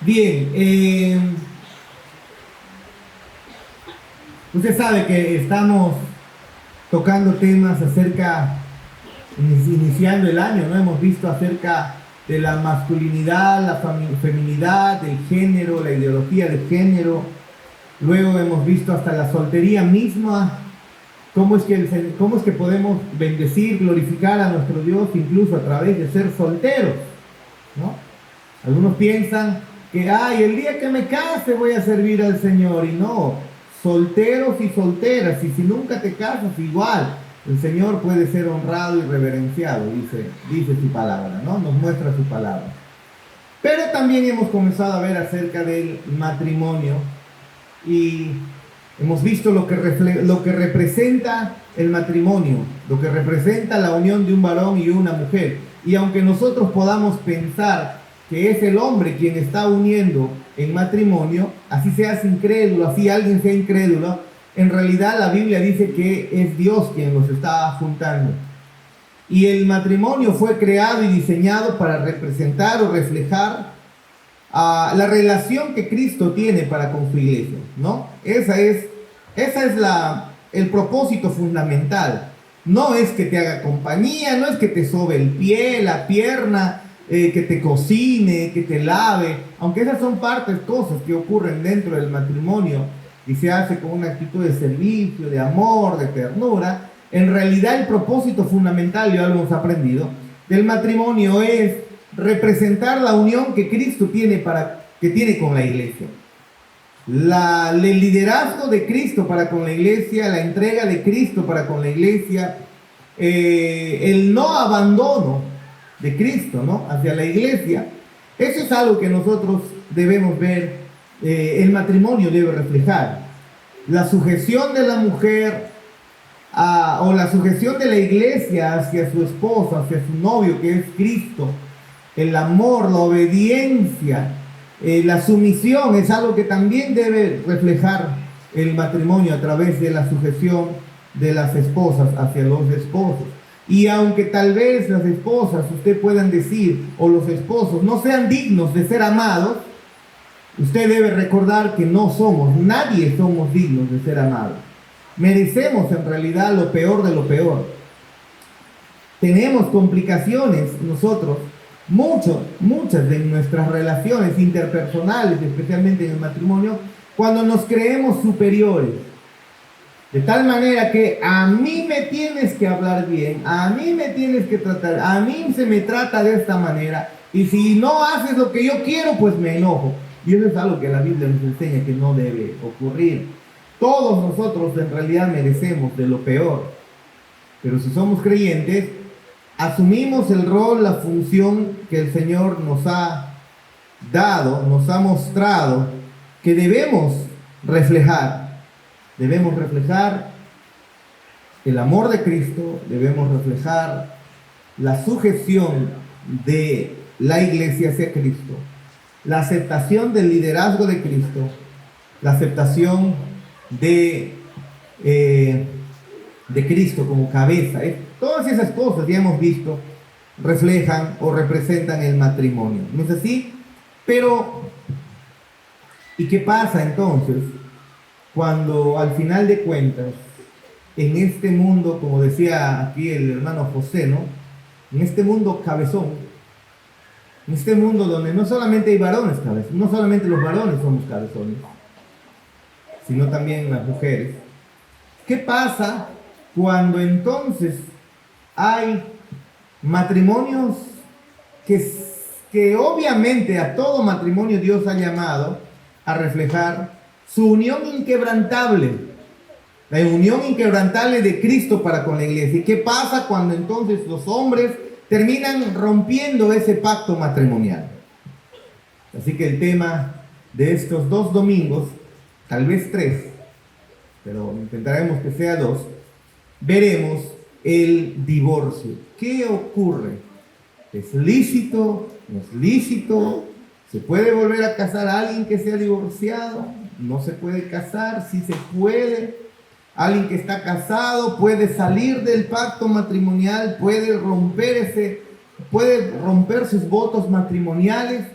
Bien, usted sabe que estamos tocando temas acerca, iniciando el año, ¿no? Hemos visto acerca de la masculinidad, la feminidad, del género, la ideología de género. Luego hemos visto hasta la soltería misma, cómo es que podemos bendecir, glorificar a nuestro Dios incluso a través de ser solteros, ¿no? Algunos piensan que, ay, el día que me case voy a servir al Señor, y no, solteros y solteras, y si nunca te casas, igual, el Señor puede ser honrado y reverenciado, dice su palabra, ¿no? Nos muestra su palabra. Pero también hemos comenzado a ver acerca del matrimonio y hemos visto lo que representa el matrimonio, lo que representa la unión de un varón y una mujer. Y aunque nosotros podamos pensar que es el hombre quien está uniendo en matrimonio, así seas incrédulo, así alguien sea incrédulo, en realidad la Biblia dice que es Dios quien los está juntando. Y el matrimonio fue creado y diseñado para representar o reflejar la relación que Cristo tiene para con su iglesia, ¿no? Esa es el propósito fundamental. No es que te haga compañía, no es que te sobe el pie, la pierna, que te cocine, que te lave, aunque esas son cosas que ocurren dentro del matrimonio y se hace con una actitud de servicio, de amor, de ternura. En realidad el propósito fundamental, ya lo hemos aprendido, del matrimonio es representar la unión que Cristo tiene con la iglesia. El liderazgo de Cristo para con la iglesia, la entrega de Cristo para con la iglesia, el no abandono de Cristo, ¿no?, hacia la iglesia. Eso es algo que nosotros debemos ver, el matrimonio debe reflejar. La sujeción de la mujer o la sujeción de la iglesia hacia su esposo, hacia su novio que es Cristo, el amor, la obediencia, la sumisión es algo que también debe reflejar el matrimonio a través de la sujeción de las esposas hacia los esposos. Y aunque tal vez las esposas, usted puedan decir, o los esposos no sean dignos de ser amados, usted debe recordar que nadie somos dignos de ser amados. Merecemos en realidad lo peor de lo peor. Tenemos complicaciones nosotros, muchas de nuestras relaciones interpersonales, especialmente en el matrimonio, cuando nos creemos superiores. De tal manera que a mí me tienes que hablar bien, a mí me tienes que tratar, a mí se me trata de esta manera, y si no haces lo que yo quiero, pues me enojo. Y eso es algo que la Biblia nos enseña que no debe ocurrir. Todos nosotros en realidad merecemos de lo peor, pero si somos creyentes, asumimos el rol, la función que el Señor nos ha dado, nos ha mostrado, que debemos reflejar. Debemos reflejar el amor de Cristo, debemos reflejar la sujeción de la iglesia hacia Cristo, la aceptación del liderazgo de Cristo, la aceptación de Cristo como cabeza. Todas esas cosas, ya hemos visto, reflejan o representan el matrimonio. ¿No es así? Pero, ¿y qué pasa entonces cuando al final de cuentas, en este mundo, como decía aquí el hermano José, ¿no?, en este mundo cabezón, en este mundo donde no solamente hay varones cabezones, no solamente los varones somos cabezones, sino también las mujeres? ¿Qué pasa cuando entonces hay matrimonios que obviamente a todo matrimonio Dios ha llamado a reflejar su unión inquebrantable, la unión inquebrantable de Cristo para con la iglesia? ¿Y qué pasa cuando entonces los hombres terminan rompiendo ese pacto matrimonial? Así que el tema de estos 2 domingos, tal vez 3, pero intentaremos que sea 2, veremos el divorcio. ¿Qué ocurre? ¿Es lícito? ¿No es lícito? ¿Se puede volver a casar a alguien que sea divorciado? ¿No se puede casar? ¿Sí se puede? ¿Alguien que está casado puede salir del pacto matrimonial? ¿Puede romper sus votos matrimoniales?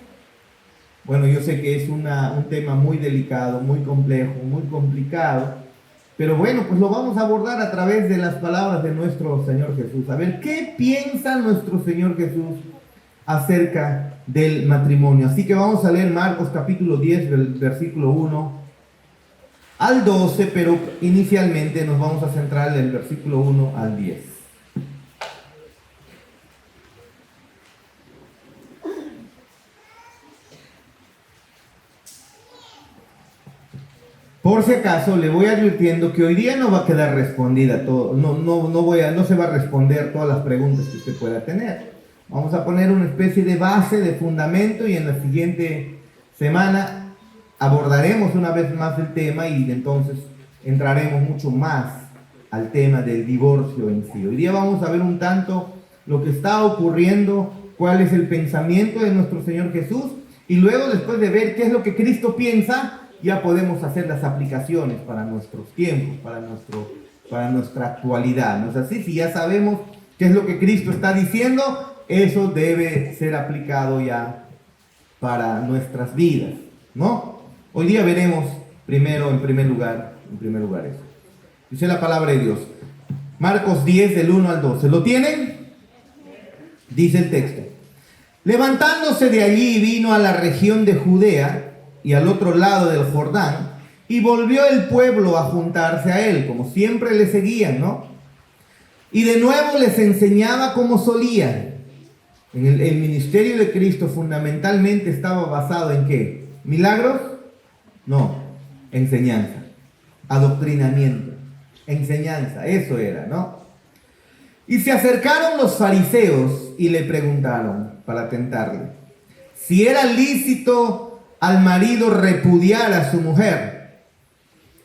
Bueno, yo sé que es un tema muy delicado, muy complejo, muy complicado, pero bueno, pues lo vamos a abordar a través de las palabras de nuestro Señor Jesús. A ver, ¿qué piensa nuestro Señor Jesús acerca del matrimonio? Así que vamos a leer Marcos capítulo 10, del versículo 1 al 12, pero inicialmente nos vamos a centrar del versículo 1 al 10. Por si acaso, le voy advirtiendo que hoy día no va a quedar respondida todo, no se va a responder todas las preguntas que usted pueda tener. Vamos a poner una especie de base, de fundamento, y en la siguiente semana abordaremos una vez más el tema y entonces entraremos mucho más al tema del divorcio en sí. Hoy día vamos a ver un tanto lo que está ocurriendo, cuál es el pensamiento de nuestro Señor Jesús, y luego, después de ver qué es lo que Cristo piensa, ya podemos hacer las aplicaciones para nuestros tiempos, para nuestra actualidad. ¿No es así? Si ya sabemos qué es lo que Cristo está diciendo, eso debe ser aplicado ya para nuestras vidas, ¿no? Hoy día veremos en primer lugar eso. Dice la palabra de Dios. Marcos 10, del 1 al 12. ¿Lo tienen? Dice el texto. Levantándose de allí, vino a la región de Judea y al otro lado del Jordán, y volvió el pueblo a juntarse a él, como siempre le seguían, ¿no? Y de nuevo les enseñaba como solía. El ministerio de Cristo fundamentalmente estaba basado en ¿qué? ¿Milagros? No, enseñanza, adoctrinamiento, enseñanza, eso era, ¿no? Y se acercaron los fariseos y le preguntaron, para tentarle, si era lícito al marido repudiar a su mujer.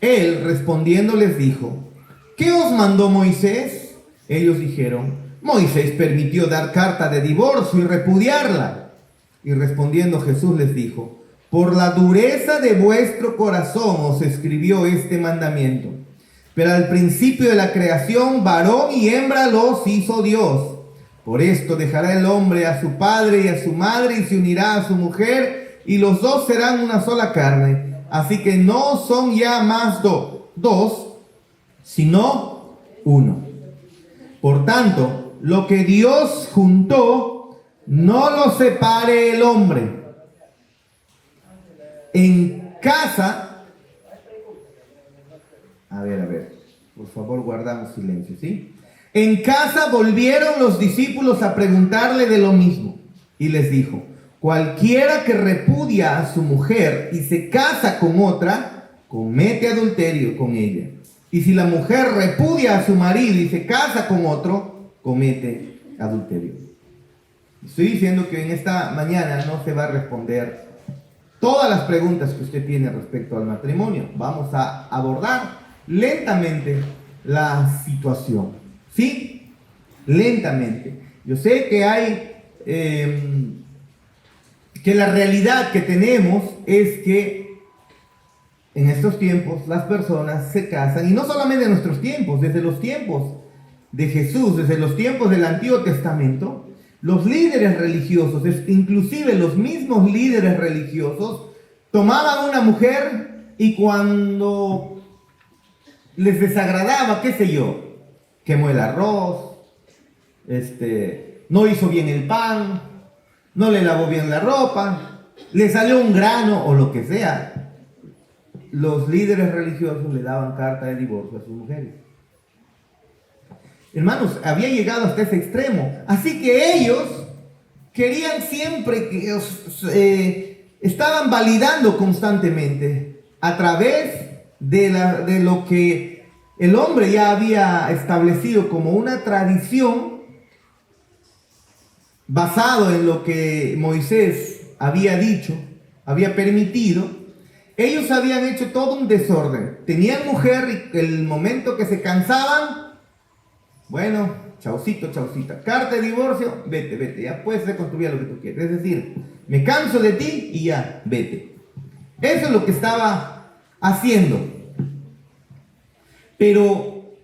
Él respondiendo les dijo, ¿qué os mandó Moisés? Ellos dijeron, Moisés permitió dar carta de divorcio y repudiarla. Y respondiendo Jesús les dijo, por la dureza de vuestro corazón os escribió este mandamiento. Pero al principio de la creación, varón y hembra los hizo Dios. Por esto dejará el hombre a su padre y a su madre y se unirá a su mujer, y los dos serán una sola carne. Así que no son ya más dos, sino uno. Por tanto, lo que Dios juntó, no lo separe el hombre. En casa, a ver, por favor guardamos silencio, ¿sí? En casa volvieron los discípulos a preguntarle de lo mismo, y les dijo, cualquiera que repudia a su mujer y se casa con otra, comete adulterio con ella. Y si la mujer repudia a su marido y se casa con otro, comete adulterio. Estoy diciendo que en esta mañana no se va a responder todas las preguntas que usted tiene respecto al matrimonio. Vamos a abordar lentamente la situación. ¿Sí? Lentamente. Yo sé que hay... que la realidad que tenemos es que en estos tiempos las personas se casan, y no solamente en nuestros tiempos, desde los tiempos de Jesús, desde los tiempos del Antiguo Testamento, los líderes religiosos, inclusive los mismos líderes religiosos, tomaban una mujer y cuando les desagradaba, qué sé yo, quemó el arroz, no hizo bien el pan, no le lavó bien la ropa, le salió un grano o lo que sea, los líderes religiosos le daban carta de divorcio a sus mujeres. Hermanos, había llegado hasta ese extremo. Así que ellos querían siempre que estaban validando constantemente a través de lo que el hombre ya había establecido como una tradición, basado en lo que Moisés había dicho, había permitido. Ellos habían hecho todo un desorden. Tenían mujer y el momento que se cansaban, bueno, chaucita, carta de divorcio, vete, ya puedes reconstruir lo que tú quieres. Es decir, me canso de ti y ya, vete. Eso es lo que estaba haciendo. Pero,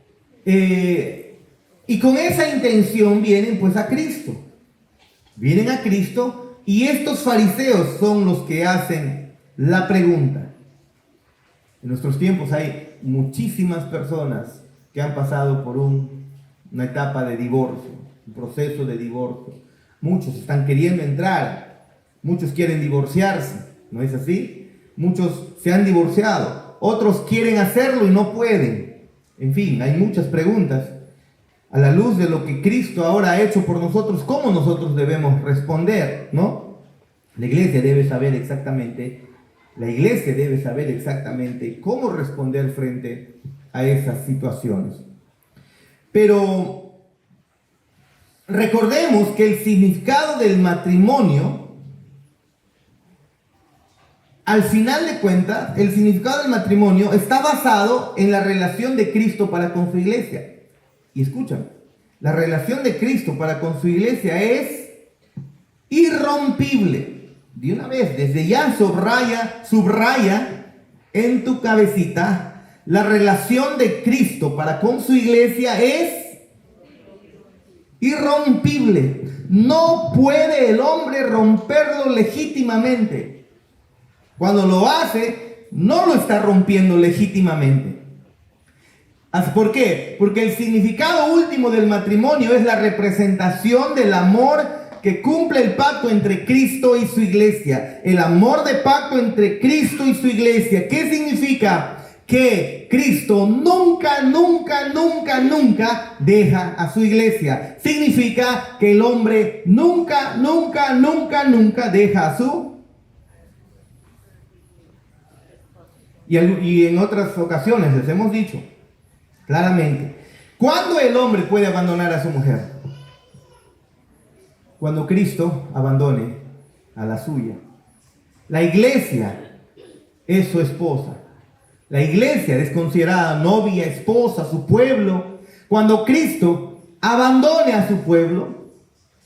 y con esa intención vienen pues a Cristo. Vienen a Cristo Y estos fariseos son los que hacen la pregunta. En nuestros tiempos hay muchísimas personas que han pasado por una etapa de divorcio, un proceso de divorcio. Muchos están queriendo entrar, muchos quieren divorciarse, ¿no es así? Muchos se han divorciado, otros quieren hacerlo y no pueden. En fin, hay muchas preguntas. A la luz de lo que Cristo ahora ha hecho por nosotros, ¿cómo nosotros debemos responder? ¿No? La iglesia debe saber exactamente cómo responder frente a esas situaciones. Pero recordemos que el significado del matrimonio, al final de cuentas, el significado del matrimonio está basado en la relación de Cristo para con su iglesia. Y escúchame, la relación de Cristo para con su iglesia es irrompible. De una vez, desde ya subraya en tu cabecita, la relación de Cristo para con su iglesia es irrompible. No puede el hombre romperlo legítimamente. Cuando lo hace, no lo está rompiendo legítimamente. ¿Por qué? Porque el significado último del matrimonio es la representación del amor que cumple el pacto entre Cristo y su iglesia. El amor de pacto entre Cristo y su iglesia. ¿Qué significa? Que Cristo nunca deja a su iglesia. Significa que el hombre nunca deja a su. Y en otras ocasiones les hemos dicho claramente, ¿cuándo el hombre puede abandonar a su mujer? Cuando Cristo abandone a la suya. La iglesia es su esposa. La iglesia es considerada novia, esposa, su pueblo. Cuando Cristo abandone a su pueblo,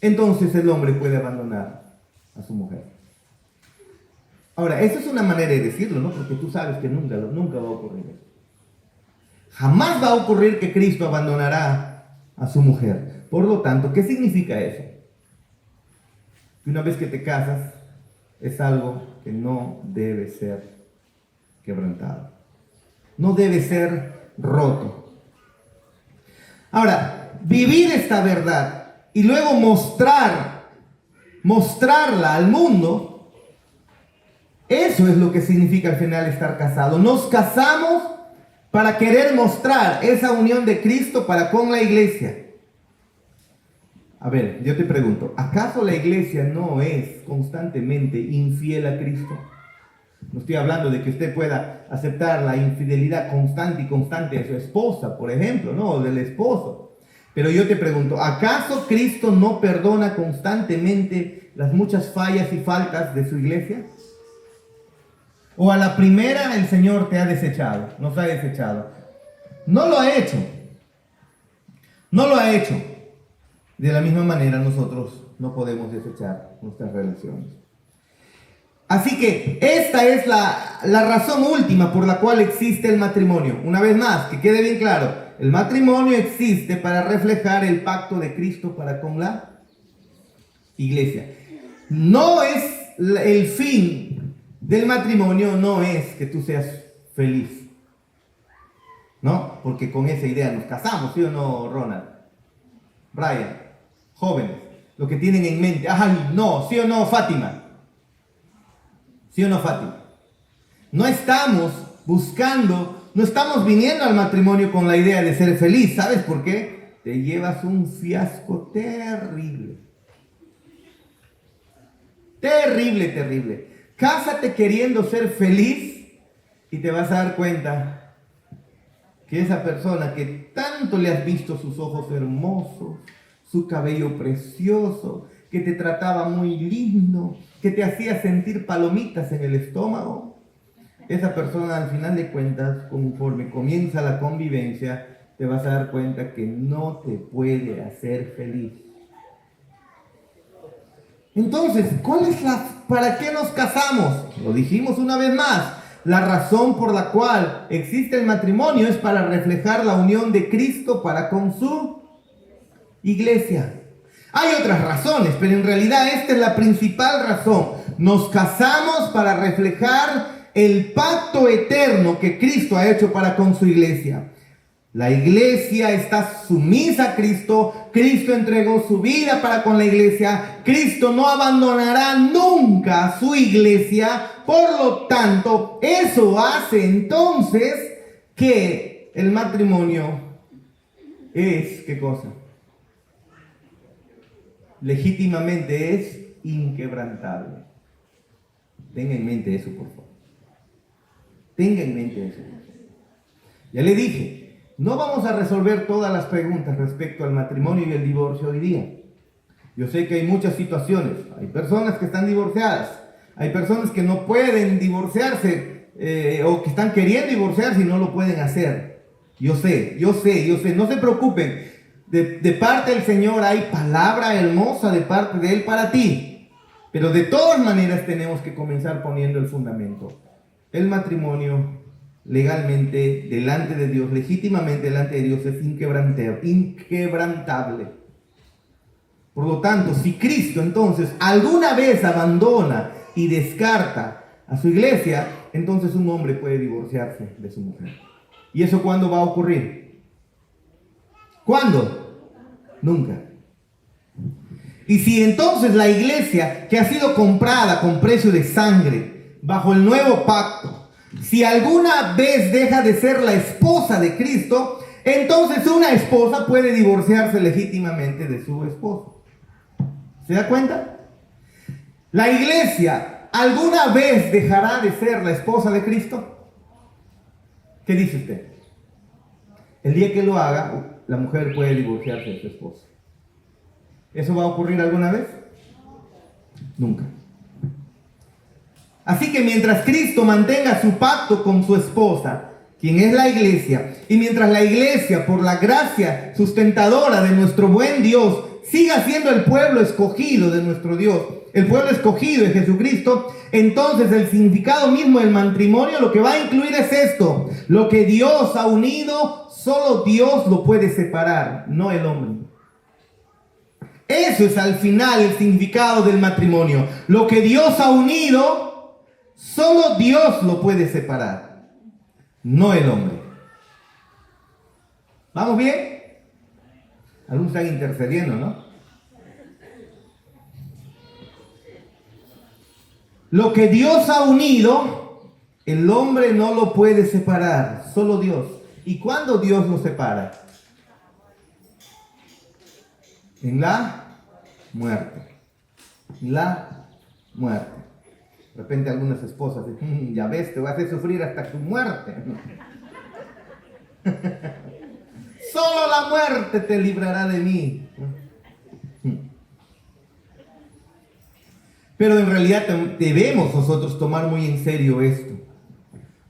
entonces el hombre puede abandonar a su mujer. Ahora, eso es una manera de decirlo, ¿no? Porque tú sabes que nunca va a ocurrir eso. Jamás va a ocurrir que Cristo abandonará a su mujer. Por lo tanto, ¿qué significa eso? Que una vez que te casas, es algo que no debe ser quebrantado. No debe ser roto. Ahora, vivir esta verdad y luego mostrarla al mundo, eso es lo que significa al final estar casado. Nos casamos para querer mostrar esa unión de Cristo para con la iglesia. A ver, yo te pregunto, ¿acaso la iglesia no es constantemente infiel a Cristo? No estoy hablando de que usted pueda aceptar la infidelidad constante de su esposa, por ejemplo, ¿no? O del esposo. Pero yo te pregunto, ¿acaso Cristo no perdona constantemente las muchas fallas y faltas de su iglesia? ¿O a la primera el Señor te ha desechado, nos ha desechado? No lo ha hecho. No lo ha hecho. De la misma manera nosotros no podemos desechar nuestras relaciones. Así que esta es la razón última por la cual existe el matrimonio. Una vez más, que quede bien claro, el matrimonio existe para reflejar el pacto de Cristo para con la iglesia. No es el fin del matrimonio, no es que tú seas feliz, ¿no? Porque con esa idea nos casamos, ¿sí o no, Ronald? Brian, jóvenes, lo que tienen en mente, ay, no, ¿sí o no, Fátima? ¿Sí o no, Fátima? No estamos viniendo al matrimonio con la idea de ser feliz. ¿Sabes por qué? Te llevas un fiasco terrible. Terrible. Cásate queriendo ser feliz y te vas a dar cuenta que esa persona que tanto le has visto sus ojos hermosos, su cabello precioso, que te trataba muy lindo, que te hacía sentir palomitas en el estómago, esa persona al final de cuentas, conforme comienza la convivencia, te vas a dar cuenta que no te puede hacer feliz. Entonces, ¿para qué nos casamos? Lo dijimos una vez más. La razón por la cual existe el matrimonio es para reflejar la unión de Cristo para con su iglesia. Hay otras razones, pero en realidad esta es la principal razón. Nos casamos para reflejar el pacto eterno que Cristo ha hecho para con su iglesia. La iglesia está sumisa a Cristo. Cristo entregó su vida para con la iglesia. Cristo no abandonará nunca a su iglesia. Por lo tanto, eso hace entonces que el matrimonio es, ¿qué cosa? Legítimamente es inquebrantable. Tenga en mente eso, por favor. Tenga en mente eso. Ya le dije, no vamos a resolver todas las preguntas respecto al matrimonio y el divorcio hoy día. Yo sé que hay muchas situaciones. Hay personas que están divorciadas. Hay personas que no pueden divorciarse o que están queriendo divorciarse y no lo pueden hacer. Yo sé. No se preocupen. De parte del Señor hay palabra hermosa de parte de Él para ti. Pero de todas maneras tenemos que comenzar poniendo el fundamento. El matrimonio legalmente delante de Dios, legítimamente delante de Dios, es inquebrantable. Por lo tanto, si Cristo entonces alguna vez abandona y descarta a su iglesia, entonces un hombre puede divorciarse de su mujer. ¿Y eso cuándo va a ocurrir? ¿Cuándo? Nunca. Y si entonces la iglesia, que ha sido comprada con precio de sangre bajo el nuevo pacto, si alguna vez deja de ser la esposa de Cristo, entonces una esposa puede divorciarse legítimamente de su esposo. ¿Se da cuenta? La iglesia, ¿alguna vez dejará de ser la esposa de Cristo? ¿Qué dice usted? El día que lo haga, la mujer puede divorciarse de su esposo. ¿Eso va a ocurrir alguna vez? Nunca. Así que mientras Cristo mantenga su pacto con su esposa, quien es la iglesia, y mientras la iglesia, por la gracia sustentadora de nuestro buen Dios, siga siendo el pueblo escogido de nuestro Dios, el pueblo escogido de Jesucristo, entonces el significado mismo del matrimonio lo que va a incluir es esto: lo que Dios ha unido, solo Dios lo puede separar, no el hombre. Eso es al final el significado del matrimonio. Lo que Dios ha unido, solo Dios lo puede separar, no el hombre. ¿Vamos bien? Algunos están intercediendo, ¿no? Lo que Dios ha unido, el hombre no lo puede separar, solo Dios. ¿Y cuándo Dios lo separa? En la muerte. La muerte. De repente algunas esposas dicen, ya ves, te vas a hacer sufrir hasta tu muerte. Solo la muerte te librará de mí. Pero en realidad debemos nosotros tomar muy en serio esto.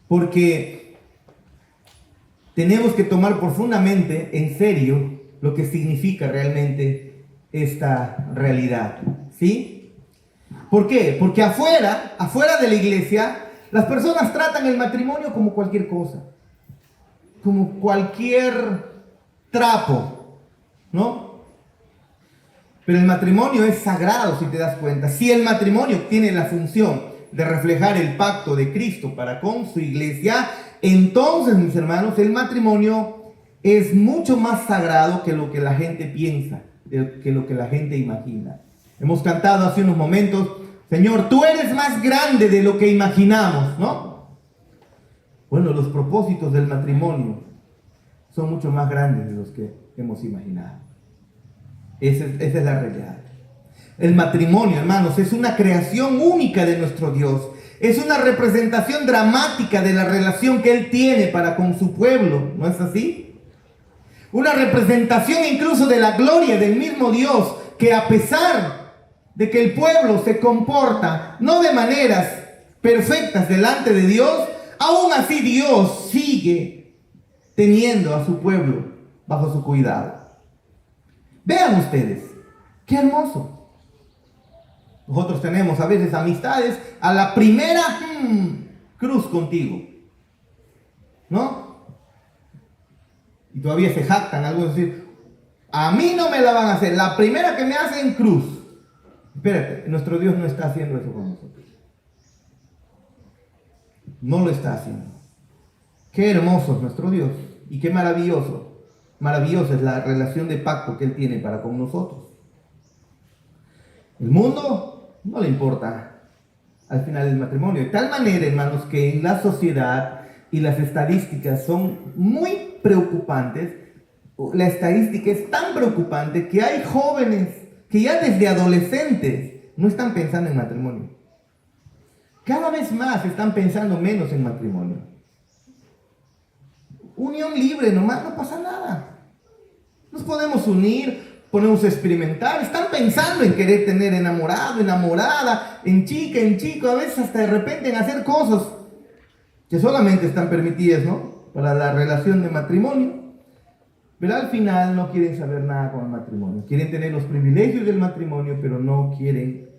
Porque tenemos que tomar profundamente en serio lo que significa realmente esta realidad. ¿Sí? ¿Por qué? Porque afuera de la iglesia, las personas tratan el matrimonio como cualquier cosa. Como cualquier trapo, ¿no? Pero el matrimonio es sagrado, si te das cuenta. Si el matrimonio tiene la función de reflejar el pacto de Cristo para con su iglesia, entonces, mis hermanos, el matrimonio es mucho más sagrado que lo que la gente piensa, que lo que la gente imagina. Hemos cantado hace unos momentos, Señor, tú eres más grande de lo que imaginamos, ¿no? Bueno, los propósitos del matrimonio son mucho más grandes de los que hemos imaginado. Esa es la realidad. El matrimonio, hermanos, es una creación única de nuestro Dios. Es una representación dramática de la relación que Él tiene para con su pueblo. ¿No es así? Una representación incluso de la gloria del mismo Dios, que a pesar de que el pueblo se comporta no de maneras perfectas delante de Dios, aún así Dios sigue teniendo a su pueblo bajo su cuidado. Vean ustedes, qué hermoso. Nosotros tenemos a veces amistades a la primera cruz contigo, ¿no? Y todavía se jactan algunos decir, A mí no me la van a hacer. La primera que me hacen, cruz. Espérate, nuestro Dios no está haciendo eso con nosotros. No lo está haciendo. Qué hermoso es nuestro Dios y qué maravilloso. Maravillosa es la relación de pacto que Él tiene para con nosotros. El mundo no le importa al final del matrimonio. De tal manera, hermanos, que en la sociedad y las estadísticas son muy preocupantes. La estadística es tan preocupante que hay jóvenes que ya desde adolescentes no están pensando en matrimonio. Cada vez más están pensando menos en matrimonio. Unión libre nomás, no pasa nada. Nos podemos unir, podemos experimentar. Están pensando en querer tener enamorado, enamorada, en chica, en chico, a veces hasta de repente en hacer cosas que solamente están permitidas, ¿no?, para la relación de matrimonio. Pero al final no quieren saber nada con el matrimonio. Quieren tener los privilegios del matrimonio, pero no quieren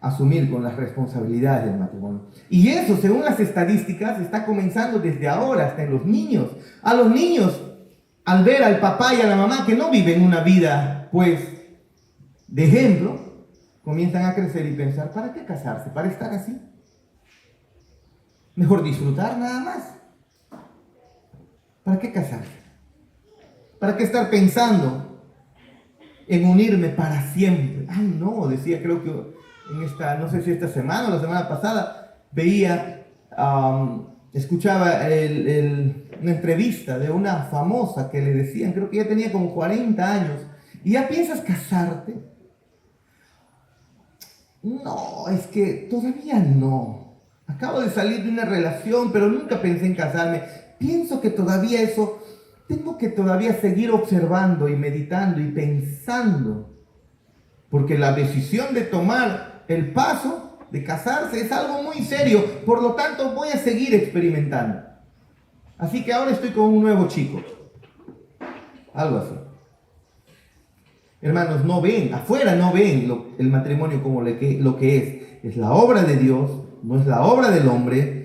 asumir con las responsabilidades del matrimonio. Y eso, según las estadísticas, está comenzando desde ahora, hasta en los niños. A los niños, al ver al papá y a la mamá que no viven una vida, pues, de ejemplo, comienzan a crecer y pensar, ¿para qué casarse? ¿Para estar así? Mejor disfrutar nada más. ¿Para qué casarse? ¿Para qué estar pensando en unirme para siempre? Ay, no, decía, creo que en esta, no sé si esta semana o la semana pasada, veía, escuchaba una entrevista de una famosa que le decían, creo que ya tenía como 40 años, ¿y ya piensas casarte? No, es que todavía no. Acabo de salir de una relación, pero nunca pensé en casarme. Pienso que todavía eso... Tengo que todavía seguir observando y meditando y pensando, porque la decisión de tomar el paso de casarse es algo muy serio, por lo tanto voy a seguir experimentando. Así que ahora estoy con un nuevo chico, algo así. Hermanos, no ven, afuera no ven el matrimonio como lo que es la obra de Dios, no es la obra del hombre.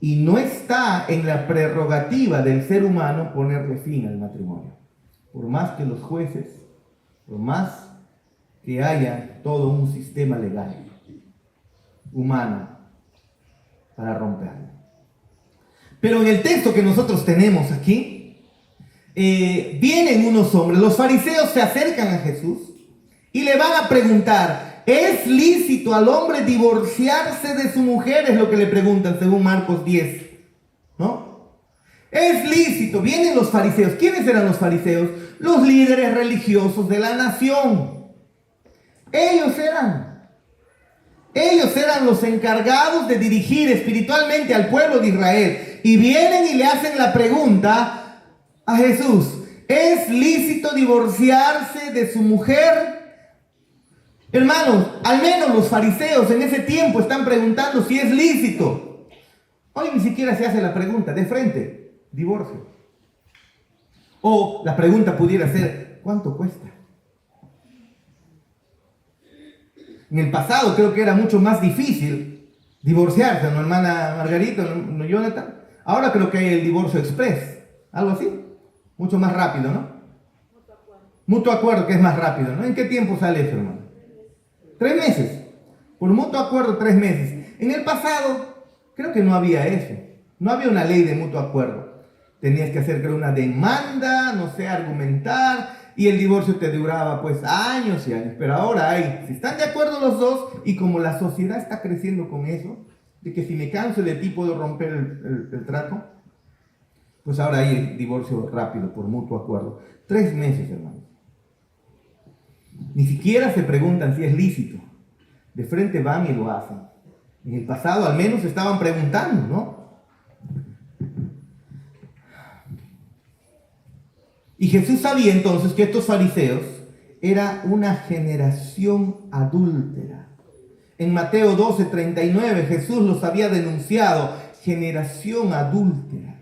Y no está en la prerrogativa del ser humano ponerle fin al matrimonio. Por más que los jueces, por más que haya todo un sistema legal, humano, para romperlo. Pero en el texto que nosotros tenemos aquí, vienen unos hombres, los fariseos se acercan a Jesús y le van a preguntar, ¿es lícito al hombre divorciarse de su mujer? Es lo que le preguntan según Marcos 10, ¿no? Es lícito. Vienen los fariseos. ¿Quiénes eran los fariseos? Los líderes religiosos de la nación. Ellos eran los encargados de dirigir espiritualmente al pueblo de Israel. Y vienen y le hacen la pregunta a Jesús, ¿es lícito divorciarse de su mujer? Hermanos, al menos los fariseos en ese tiempo están preguntando si es lícito. Hoy ni siquiera se hace la pregunta, de frente, divorcio. O la pregunta pudiera ser, ¿cuánto cuesta? En el pasado creo que era mucho más difícil divorciarse, ¿no, hermana Margarita, no Jonathan? Ahora creo que hay el divorcio express, algo así, mucho más rápido, ¿no? Mutuo acuerdo, que es más rápido, ¿no? ¿En qué tiempo sale eso, hermano? 3 meses. Por mutuo acuerdo, 3 meses. En el pasado, creo que no había eso. No había una ley de mutuo acuerdo. Tenías que hacer, creo, una demanda, no sé, argumentar, y el divorcio te duraba, pues, años y años. Pero ahora hay, si están de acuerdo los dos, y como la sociedad está creciendo con eso, de que si me canso de ti puedo romper el trato, pues ahora hay el divorcio rápido, por mutuo acuerdo. 3 meses, hermano. Ni siquiera se preguntan si es lícito. De frente van y lo hacen. En el pasado al menos estaban preguntando, ¿no? Y Jesús sabía entonces que estos fariseos era una generación adúltera. En Mateo 12:39 Jesús los había denunciado, generación adúltera.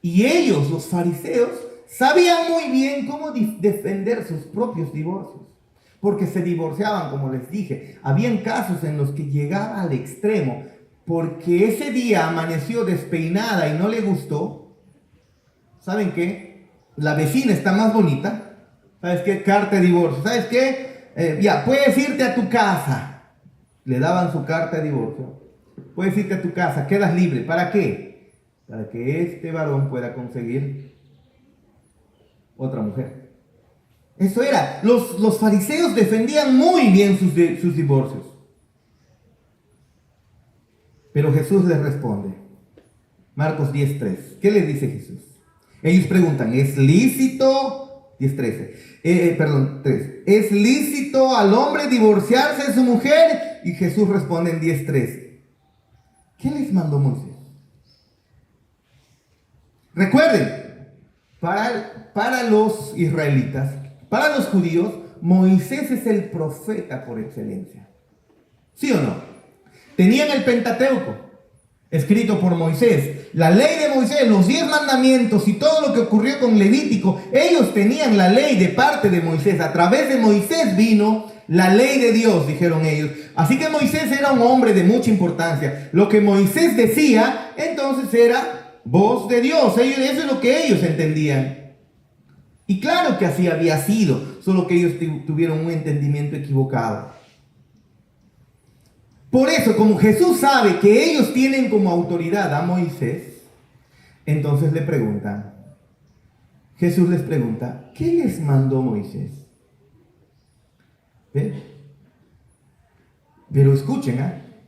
Y ellos, los fariseos, sabían muy bien cómo defender sus propios divorcios. Porque se divorciaban, como les dije. Habían casos en los que llegaba al extremo, porque ese día amaneció despeinada y no le gustó. ¿Saben qué? La vecina está más bonita, ¿Sabes qué? Carta de divorcio. ¿Sabes qué? Ya, puedes irte a tu casa. Le daban su carta de divorcio. Puedes irte a tu casa, quedas libre. ¿Para qué? Para que este varón pueda conseguir otra mujer. Eso era. Los fariseos defendían muy bien sus divorcios. Pero Jesús les responde. Marcos 10:3. ¿Qué les dice Jesús? Ellos preguntan, ¿es lícito? 10:13. Perdón, 3. ¿Es lícito al hombre divorciarse de su mujer? Y Jesús responde en 10:3. ¿Qué les mandó Moisés? Recuerden, para los israelitas, para los judíos, Moisés es el profeta por excelencia. ¿Sí o no? Tenían el Pentateuco, escrito por Moisés, la ley de Moisés, los 10 mandamientos y todo lo que ocurrió con Levítico. Ellos tenían la ley de parte de Moisés. A través de Moisés vino la ley de Dios, dijeron ellos. Así que Moisés era un hombre de mucha importancia. Lo que Moisés decía, entonces era voz de Dios. Eso es lo que ellos entendían. Y claro que así había sido, solo que ellos tuvieron un entendimiento equivocado. Por eso, como Jesús sabe que ellos tienen como autoridad a Moisés, entonces le preguntan, Jesús les pregunta, ¿qué les mandó Moisés? ¿Ven? Pero escuchen,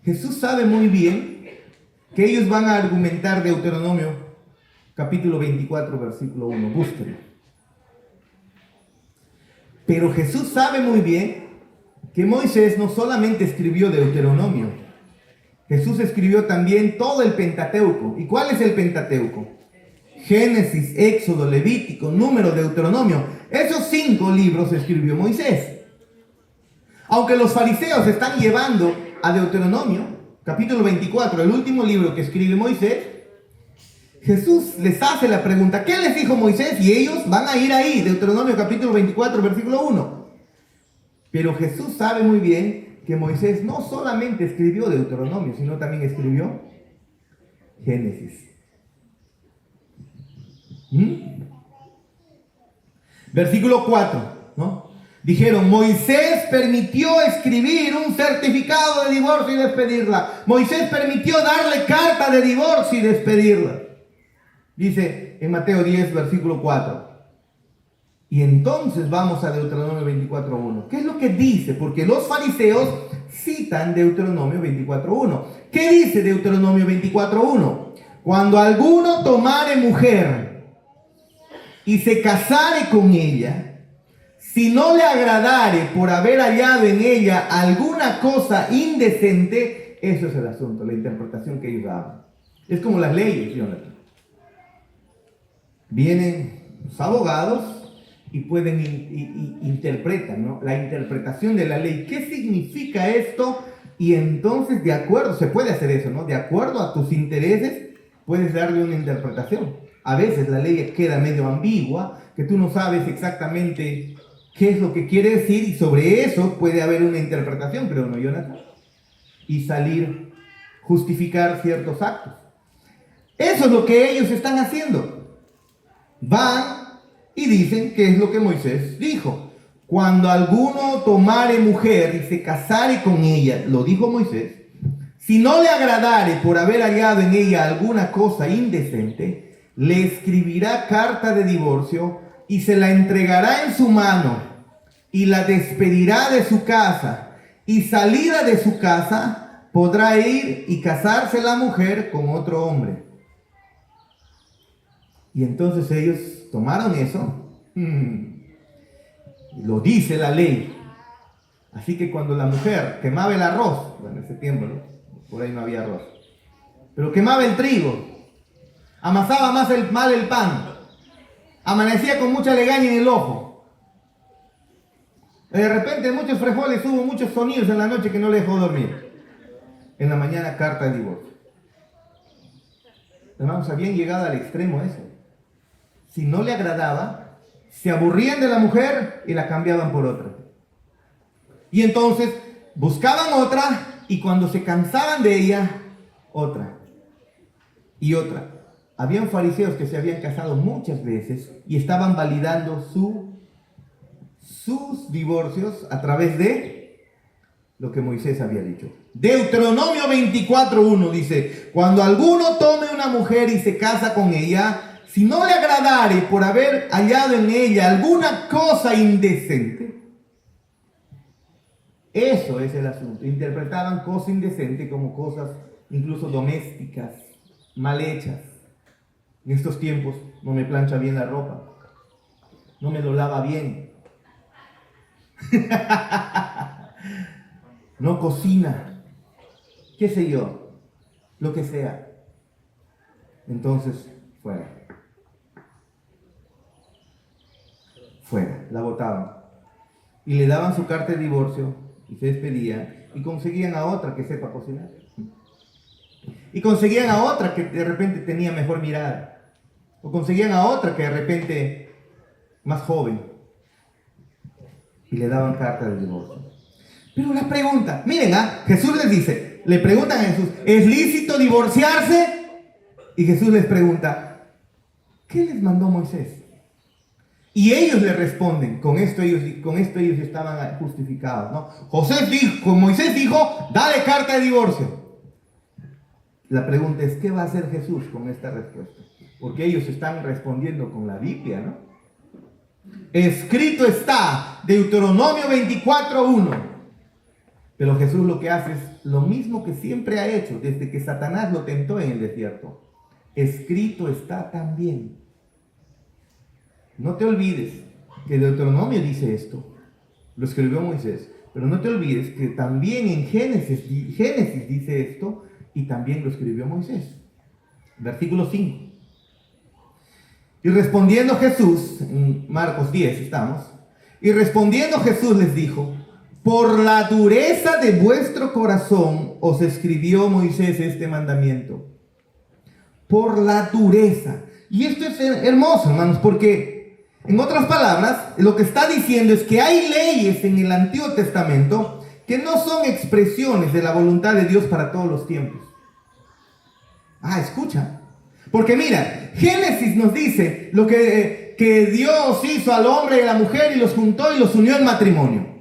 Jesús sabe muy bien que ellos van a argumentar Deuteronomio capítulo 24, versículo 1, búsquenlo. Pero Jesús sabe muy bien que Moisés no solamente escribió Deuteronomio, Jesús escribió también todo el Pentateuco. ¿Y cuál es el Pentateuco? Génesis, Éxodo, Levítico, Número, Deuteronomio. Esos 5 libros escribió Moisés. Aunque los fariseos están llevando a Deuteronomio, capítulo 24, el último libro que escribe Moisés, Jesús les hace la pregunta, ¿qué les dijo Moisés? Y ellos van a ir ahí, Deuteronomio capítulo 24, versículo 1. Pero Jesús sabe muy bien que Moisés no solamente escribió Deuteronomio, sino también escribió Génesis. Versículo 4, ¿no? Dijeron, Moisés permitió escribir un certificado de divorcio y despedirla. Moisés permitió darle carta de divorcio y despedirla. Dice en Mateo 10, versículo 4. Y entonces vamos a Deuteronomio 24:1. ¿Qué es lo que dice? Porque los fariseos citan Deuteronomio 24:1. ¿Qué dice Deuteronomio 24:1? Cuando alguno tomare mujer y se casare con ella, si no le agradare por haber hallado en ella alguna cosa indecente, eso es el asunto, la interpretación que ellos daban. Es como las leyes, Jonathan. Vienen los abogados y pueden interpretar, ¿no? La interpretación de la ley. ¿Qué significa esto? Y entonces, de acuerdo, se puede hacer eso, ¿no? De acuerdo a tus intereses, puedes darle una interpretación. A veces la ley queda medio ambigua, que tú no sabes exactamente qué es lo que quiere decir, y sobre eso puede haber una interpretación, creo, ¿no, Jonathan? Y justificar ciertos actos. Eso es lo que ellos están haciendo. Van y dicen que es lo que Moisés dijo. Cuando alguno tomare mujer y se casare con ella, lo dijo Moisés, si no le agradare por haber hallado en ella alguna cosa indecente, le escribirá carta de divorcio y se la entregará en su mano y la despedirá de su casa, y salida de su casa podrá ir y casarse la mujer con otro hombre. Y entonces ellos tomaron eso, lo dice la ley. Así que cuando la mujer quemaba el arroz, bueno, en ese tiempo, ¿no? Por ahí no había arroz, pero quemaba el trigo, amasaba mal el pan, amanecía con mucha legaña en el ojo, de repente muchos frijoles, hubo muchos sonidos en la noche que no le dejó dormir. En la mañana, carta de divorcio. Hermanos, habían llegado al extremo eso. Si no le agradaba, se aburrían de la mujer y la cambiaban por otra. Y entonces buscaban otra, y cuando se cansaban de ella, otra y otra. Habían fariseos que se habían casado muchas veces y estaban validando su sus divorcios a través de lo que Moisés había dicho. Deuteronomio 24:1 dice: cuando alguno tome una mujer y se casa con ella, si no le agradare por haber hallado en ella alguna cosa indecente. Eso es el asunto. Interpretaban cosa indecente como cosas incluso domésticas, mal hechas. En estos tiempos no me plancha bien la ropa, no me lo lava bien, no cocina, qué sé yo, lo que sea. Entonces, fuera. Fuera, la botaban. Y le daban su carta de divorcio y se despedían y conseguían a otra que sepa cocinar. Y conseguían a otra que de repente tenía mejor mirada. O conseguían a otra que de repente más joven. Y le daban carta de divorcio. Pero la pregunta, miren, Jesús les dice, le preguntan a Jesús, ¿es lícito divorciarse? Y Jesús les pregunta, ¿qué les mandó Moisés? Y ellos le responden, con esto ellos estaban justificados, ¿no? Moisés dijo, dale carta de divorcio. La pregunta es, ¿qué va a hacer Jesús con esta respuesta? Porque ellos están respondiendo con la Biblia, ¿no? Escrito está, Deuteronomio 24:1. Pero Jesús lo que hace es lo mismo que siempre ha hecho desde que Satanás lo tentó en el desierto. Escrito está también. No te olvides que Deuteronomio dice esto, lo escribió Moisés, pero no te olvides que también en Génesis dice esto y también lo escribió Moisés. Versículo 5. Y respondiendo Jesús, en Marcos 10 estamos, y respondiendo Jesús les dijo, por la dureza de vuestro corazón os escribió Moisés este mandamiento. Por la dureza. Y esto es hermoso, hermanos, porque en otras palabras, lo que está diciendo es que hay leyes en el Antiguo Testamento que no son expresiones de la voluntad de Dios para todos los tiempos. Escucha. Porque mira, Génesis nos dice lo que Dios hizo al hombre y a la mujer y los juntó y los unió en matrimonio.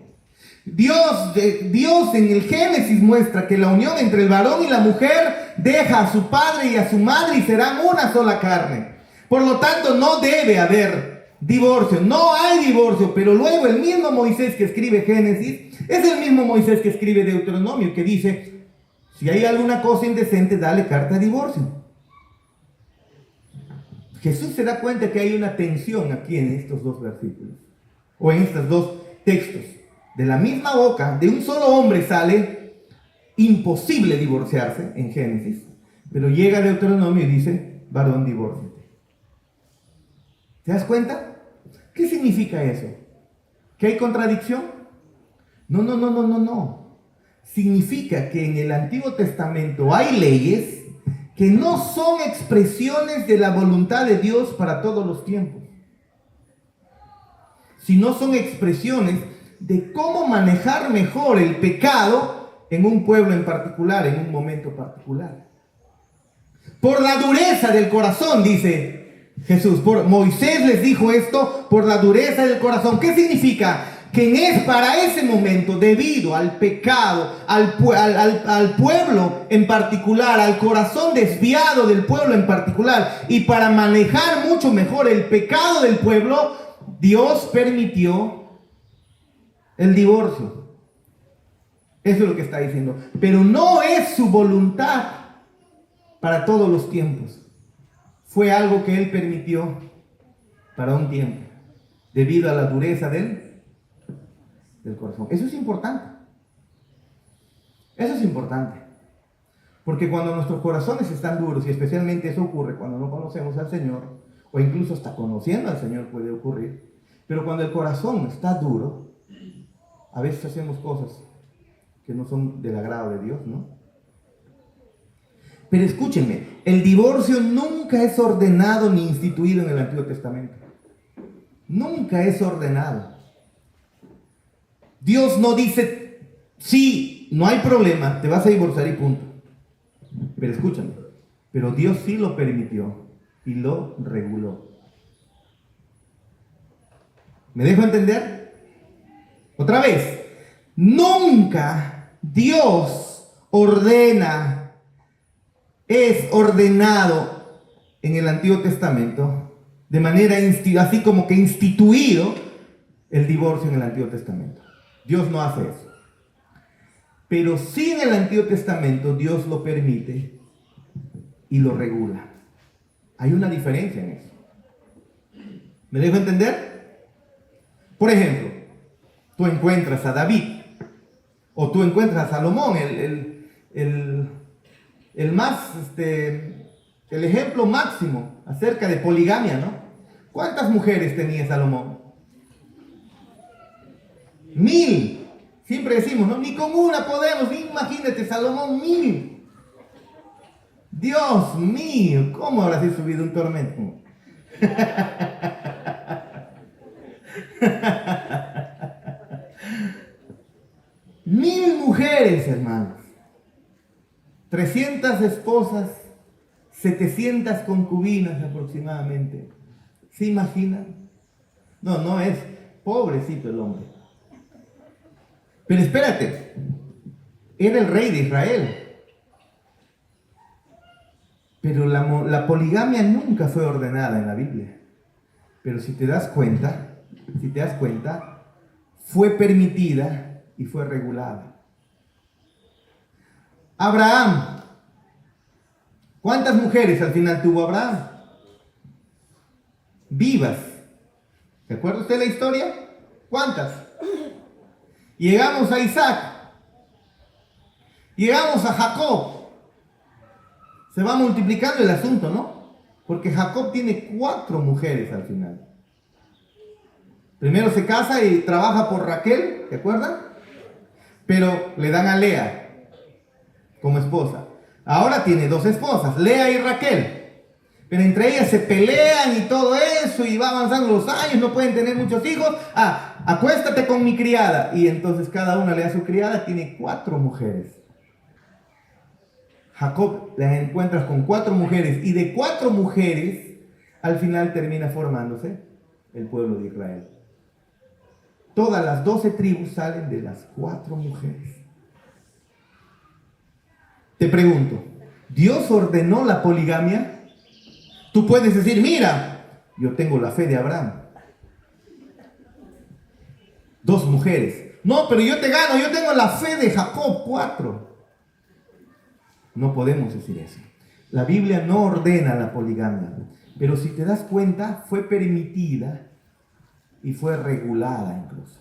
Dios en el Génesis muestra que la unión entre el varón y la mujer deja a su padre y a su madre y serán una sola carne. Por lo tanto, no debe haber divorcio, no hay divorcio, pero luego el mismo Moisés que escribe Génesis es el mismo Moisés que escribe Deuteronomio, que dice, si hay alguna cosa indecente, dale carta de divorcio. Jesús se da cuenta que hay una tensión aquí en estos dos versículos, o en estos dos textos. De la misma boca, de un solo hombre sale imposible divorciarse en Génesis, pero llega Deuteronomio y dice, varón, divórciate. ¿Te das cuenta? ¿Qué significa eso? ¿Que hay contradicción? No. Significa que en el Antiguo Testamento hay leyes que no son expresiones de la voluntad de Dios para todos los tiempos, sino son expresiones de cómo manejar mejor el pecado en un pueblo en particular, en un momento particular. Por la dureza del corazón, dice Jesús. Moisés les dijo esto por la dureza del corazón. ¿Qué significa? Que para ese momento, debido al pecado, al pueblo en particular, al corazón desviado del pueblo en particular, y para manejar mucho mejor el pecado del pueblo, Dios permitió el divorcio. Eso es lo que está diciendo. Pero no es su voluntad para todos los tiempos. Fue algo que Él permitió para un tiempo, debido a la dureza del corazón. Eso es importante. Eso es importante. Porque cuando nuestros corazones están duros, y especialmente eso ocurre cuando no conocemos al Señor, o incluso hasta conociendo al Señor puede ocurrir, pero cuando el corazón está duro, a veces hacemos cosas que no son del agrado de Dios, ¿no? Pero escúchenme, el divorcio nunca es ordenado ni instituido en el Antiguo Testamento. Nunca es ordenado. Dios no dice, sí, no hay problema, te vas a divorciar y punto. Pero escúchame, pero Dios sí lo permitió y lo reguló. ¿Me dejo entender? Otra vez, nunca Dios es ordenado en el Antiguo Testamento de manera así como que instituido el divorcio en el Antiguo Testamento. Dios no hace eso. Pero sí en el Antiguo Testamento Dios lo permite y lo regula. Hay una diferencia en eso. ¿Me dejo entender? Por ejemplo, tú encuentras a David o tú encuentras a Salomón, el ejemplo máximo acerca de poligamia, ¿no? ¿Cuántas mujeres tenía Salomón? 1000. Siempre decimos, ¿no? Ni con una podemos, imagínate, Salomón 1000. Dios mío, ¿cómo habrá sido subido un tormento? 1000 mujeres, hermanos. 300 esposas, 700 concubinas aproximadamente. ¿Se imaginan? No es pobrecito el hombre. Pero espérate, era el rey de Israel. Pero la poligamia nunca fue ordenada en la Biblia. Pero si te das cuenta, fue permitida y fue regulada. Abraham. ¿Cuántas mujeres al final tuvo Abraham? Vivas. ¿Se acuerda usted la historia? ¿Cuántas? Llegamos a Isaac. Llegamos a Jacob. Se va multiplicando el asunto, ¿no? Porque Jacob tiene 4 mujeres al final. Primero se casa y trabaja por Raquel, ¿se acuerdan? Pero le dan a Lea como esposa. Ahora tiene 2 esposas, Lea y Raquel. Pero entre ellas se pelean y todo eso, y va avanzando los años, no pueden tener muchos hijos. Acuéstate con mi criada. Y entonces cada una le da su criada, tiene 4 mujeres. Jacob las encuentras con 4 mujeres, y de 4 mujeres al final termina formándose el pueblo de Israel. Todas las 12 tribus salen de las 4 mujeres. Te pregunto, ¿Dios ordenó la poligamia? Tú puedes decir, mira, yo tengo la fe de Abraham. 2 mujeres. No, pero yo te gano, yo tengo la fe de Jacob, 4. No podemos decir eso. La Biblia no ordena la poligamia, pero si te das cuenta, fue permitida y fue regulada incluso.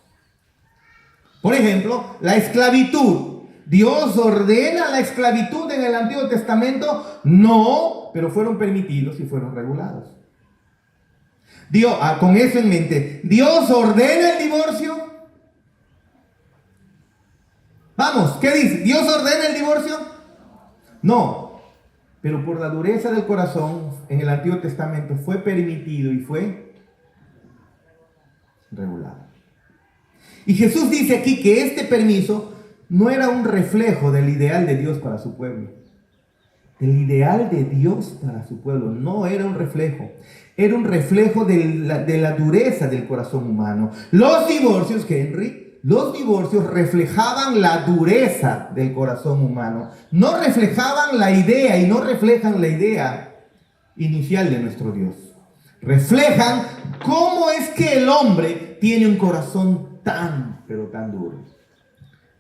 Por ejemplo, la esclavitud. ¿Dios ordena la esclavitud en el Antiguo Testamento? No, pero fueron permitidos y fueron regulados. Con eso en mente, ¿Dios ordena el divorcio? Vamos, ¿qué dice? ¿Dios ordena el divorcio? No, pero por la dureza del corazón en el Antiguo Testamento fue permitido y fue regulado. Y Jesús dice aquí que este permiso no era un reflejo del ideal de Dios para su pueblo. El ideal de Dios para su pueblo no era un reflejo. Era un reflejo de la dureza del corazón humano. Los divorcios, Henry, reflejaban la dureza del corazón humano. No reflejaban la idea y no reflejan la idea inicial de nuestro Dios. Reflejan cómo es que el hombre tiene un corazón pero tan duro.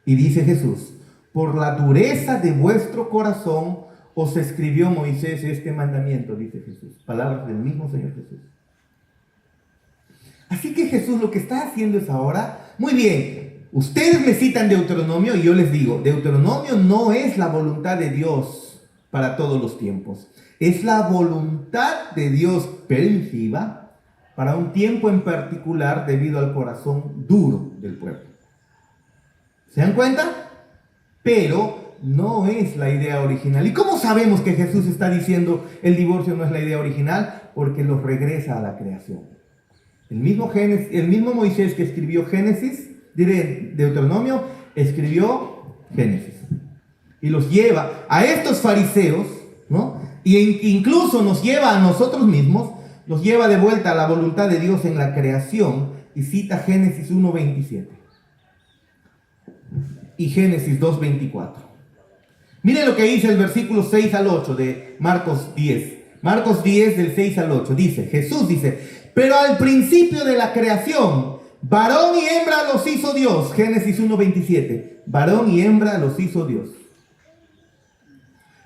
Y dice Jesús, por la dureza de vuestro corazón os escribió Moisés este mandamiento, dice Jesús. Palabras del mismo Señor Jesús. Así que Jesús lo que está haciendo es ahora, muy bien, ustedes me citan Deuteronomio y yo les digo, Deuteronomio no es la voluntad de Dios para todos los tiempos. Es la voluntad de Dios permisiva para un tiempo en particular debido al corazón duro del pueblo. ¿Se dan cuenta? Pero no es la idea original. ¿Y cómo sabemos que Jesús está diciendo el divorcio no es la idea original? Porque los regresa a la creación. El mismo Moisés que escribió Deuteronomio, escribió Génesis. Y los lleva a estos fariseos, ¿no? Y incluso nos lleva a nosotros mismos, los lleva de vuelta a la voluntad de Dios en la creación y cita Génesis 1:27. y Génesis 2:24. Miren lo que dice el versículo 6 al 8 de Marcos 10. Marcos 10 del 6 al 8. Dice, Jesús dice, pero al principio de la creación, varón y hembra los hizo Dios. Génesis 1:27. Varón y hembra los hizo Dios.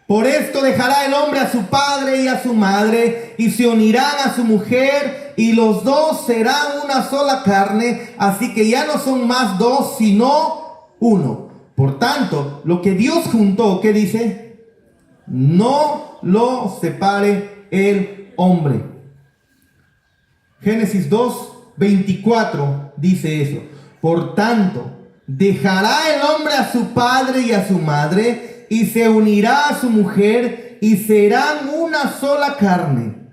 Por esto dejará el hombre a su padre y a su madre, y se unirán a su mujer, y los dos serán una sola carne. Así que ya no son más dos, sino uno. Por tanto, lo que Dios juntó, ¿qué dice? No lo separe el hombre. Génesis 2:24 dice eso. Por tanto, dejará el hombre a su padre y a su madre, y se unirá a su mujer, y serán una sola carne.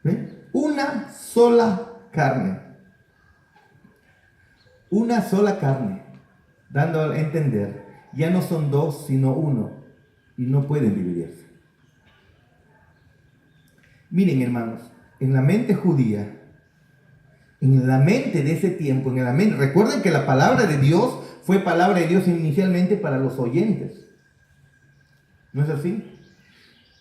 ¿Ven? Una sola carne. Una sola carne. Dando a entender, ya no son dos, sino uno, y no pueden dividirse. Miren, hermanos, en la mente judía, en la mente de ese tiempo, recuerden que la palabra de Dios fue palabra de Dios inicialmente para los oyentes. ¿No es así?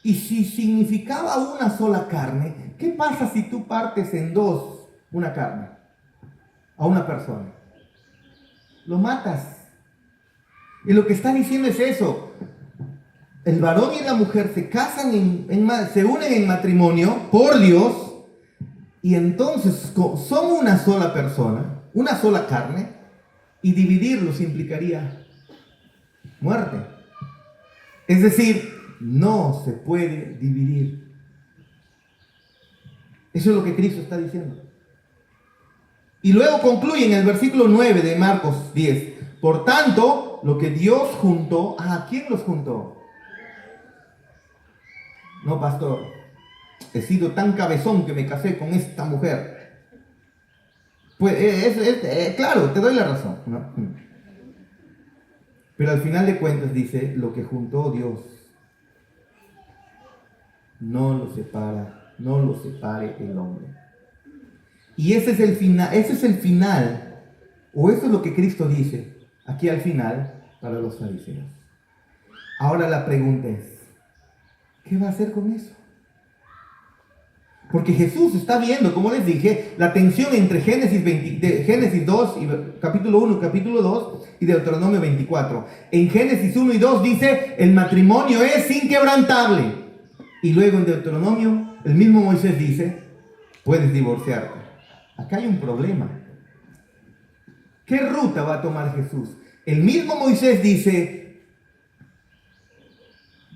Y si significaba una sola carne, ¿qué pasa si tú partes en dos una carne a una persona? Lo matas. Y lo que está diciendo es eso. El varón y la mujer se casan, se unen en matrimonio por Dios, y entonces son una sola persona, una sola carne, y dividirlos implicaría muerte. Es decir, no se puede dividir. Eso es lo que Cristo está diciendo. Y luego concluye en el versículo 9 de Marcos 10. Por tanto, lo que Dios juntó, ¿quién los juntó? No, pastor, he sido tan cabezón que me casé con esta mujer. Pues claro, te doy la razón, ¿no? Pero al final de cuentas dice, lo que juntó Dios, no lo separe el hombre. Y ese es el final, o eso es lo que Cristo dice aquí al final para los fariseos. Ahora la pregunta es, ¿qué va a hacer con eso? Porque Jesús está viendo, como les dije, la tensión entre Génesis 2, y capítulo 1, capítulo 2 y Deuteronomio 24. En Génesis 1 y 2 dice, el matrimonio es inquebrantable. Y luego en Deuteronomio, el mismo Moisés dice, puedes divorciarte. Acá hay un problema. ¿Qué ruta va a tomar Jesús? El mismo Moisés dice,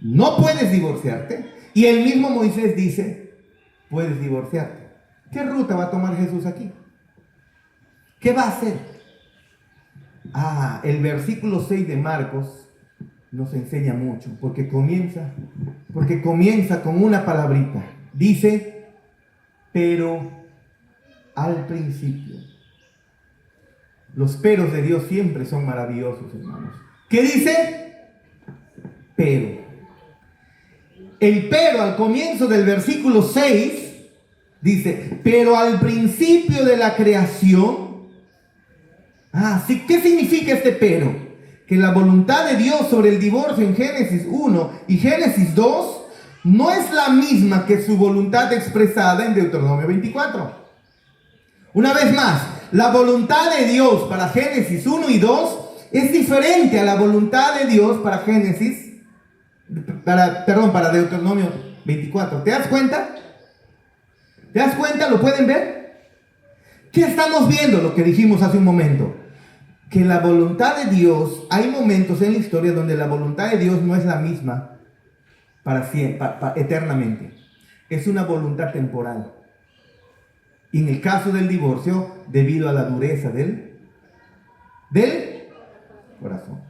no puedes divorciarte. Y el mismo Moisés dice, puedes divorciarte. ¿Qué ruta va a tomar Jesús aquí? ¿Qué va a hacer? El versículo 6 de Marcos nos enseña mucho, porque comienza con una palabrita. Dice, pero al principio. Los peros de Dios siempre son maravillosos, hermanos. ¿Qué dice? Pero. El pero al comienzo del versículo 6 dice, pero al principio de la creación. ¿Sí? ¿Qué significa este pero? Que la voluntad de Dios sobre el divorcio en Génesis 1 y Génesis 2 no es la misma que su voluntad expresada en Deuteronomio 24. Una vez más, la voluntad de Dios para Génesis 1 y 2 es diferente a la voluntad de Dios para para Deuteronomio 24. ¿Te das cuenta? ¿Te das cuenta? ¿Lo pueden ver? ¿Qué estamos viendo? Lo que dijimos hace un momento. Que la voluntad de Dios, hay momentos en la historia donde la voluntad de Dios no es la misma para siempre, eternamente. Es una voluntad temporal. Y en el caso del divorcio, debido a la dureza del corazón.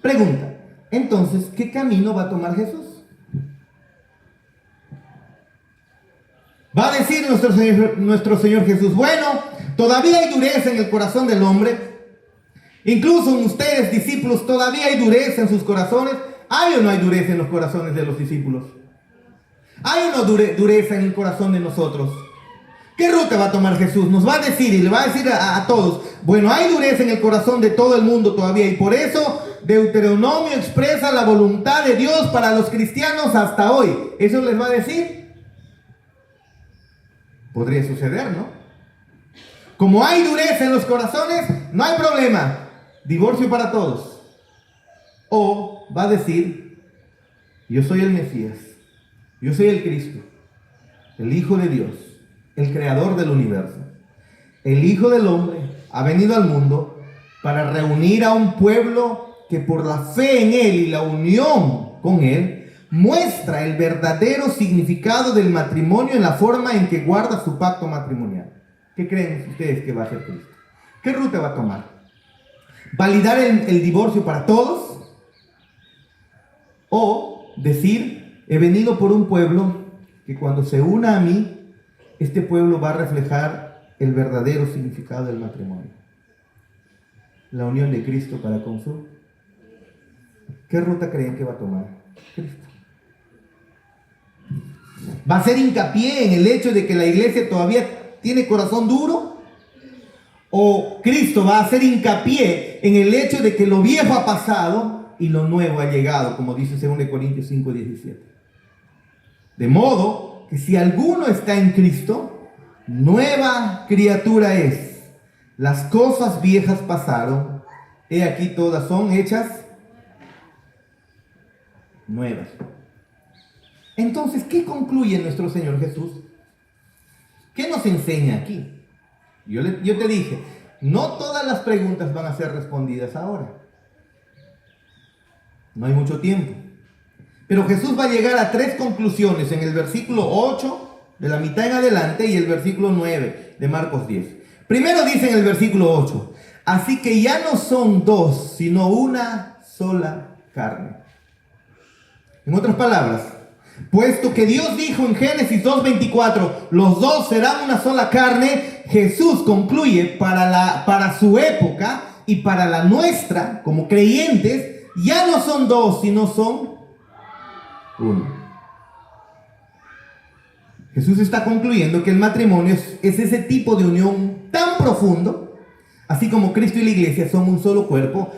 Pregunta, entonces, ¿qué camino va a tomar Jesús? Va a decir nuestro Señor Jesús, bueno, todavía hay dureza en el corazón del hombre. Incluso en ustedes, discípulos, todavía hay dureza en sus corazones. ¿Hay o no hay dureza en los corazones de los discípulos? ¿Hay o no dureza en el corazón de nosotros? ¿Qué ruta va a tomar Jesús? Nos va a decir y le va a decir a todos, bueno, hay dureza en el corazón de todo el mundo todavía y por eso Deuteronomio expresa la voluntad de Dios para los cristianos hasta hoy. ¿Eso les va a decir? Podría suceder, ¿no? Como hay dureza en los corazones, no hay problema. Divorcio para todos. O va a decir, yo soy el Mesías, yo soy el Cristo, el Hijo de Dios, el Creador del universo. El Hijo del Hombre ha venido al mundo para reunir a un pueblo que por la fe en Él y la unión con Él muestra el verdadero significado del matrimonio en la forma en que guarda su pacto matrimonial. ¿Qué creen ustedes que va a hacer Cristo? ¿Qué ruta va a tomar? ¿Validar el divorcio para todos? ¿O decir, he venido por un pueblo que cuando se una a mí, este pueblo va a reflejar el verdadero significado del matrimonio? La unión de Cristo para con su... ¿Qué ruta creen que va a tomar Cristo? ¿Va a hacer hincapié en el hecho de que la iglesia todavía tiene corazón duro? ¿O Cristo va a hacer hincapié en el hecho de que lo viejo ha pasado y lo nuevo ha llegado, como dice 2 Corintios 5:17? De modo que si alguno está en Cristo, nueva criatura es. Las cosas viejas pasaron, he aquí todas son hechas nuevas. Entonces, ¿qué concluye nuestro Señor Jesús? ¿Qué nos enseña aquí? Yo te dije, no todas las preguntas van a ser respondidas ahora. No hay mucho tiempo. Pero Jesús va a llegar a 3 conclusiones en el versículo 8, de la mitad en adelante, y el versículo 9 de Marcos 10. Primero dice en el versículo 8, así que ya no son 2, sino una sola carne. En otras palabras, puesto que Dios dijo en Génesis 2:24, los dos serán una sola carne, Jesús concluye para su época y para la nuestra, como creyentes, ya no son 2, sino son uno. Jesús está concluyendo que el matrimonio es ese tipo de unión tan profundo, así como Cristo y la iglesia son un solo cuerpo,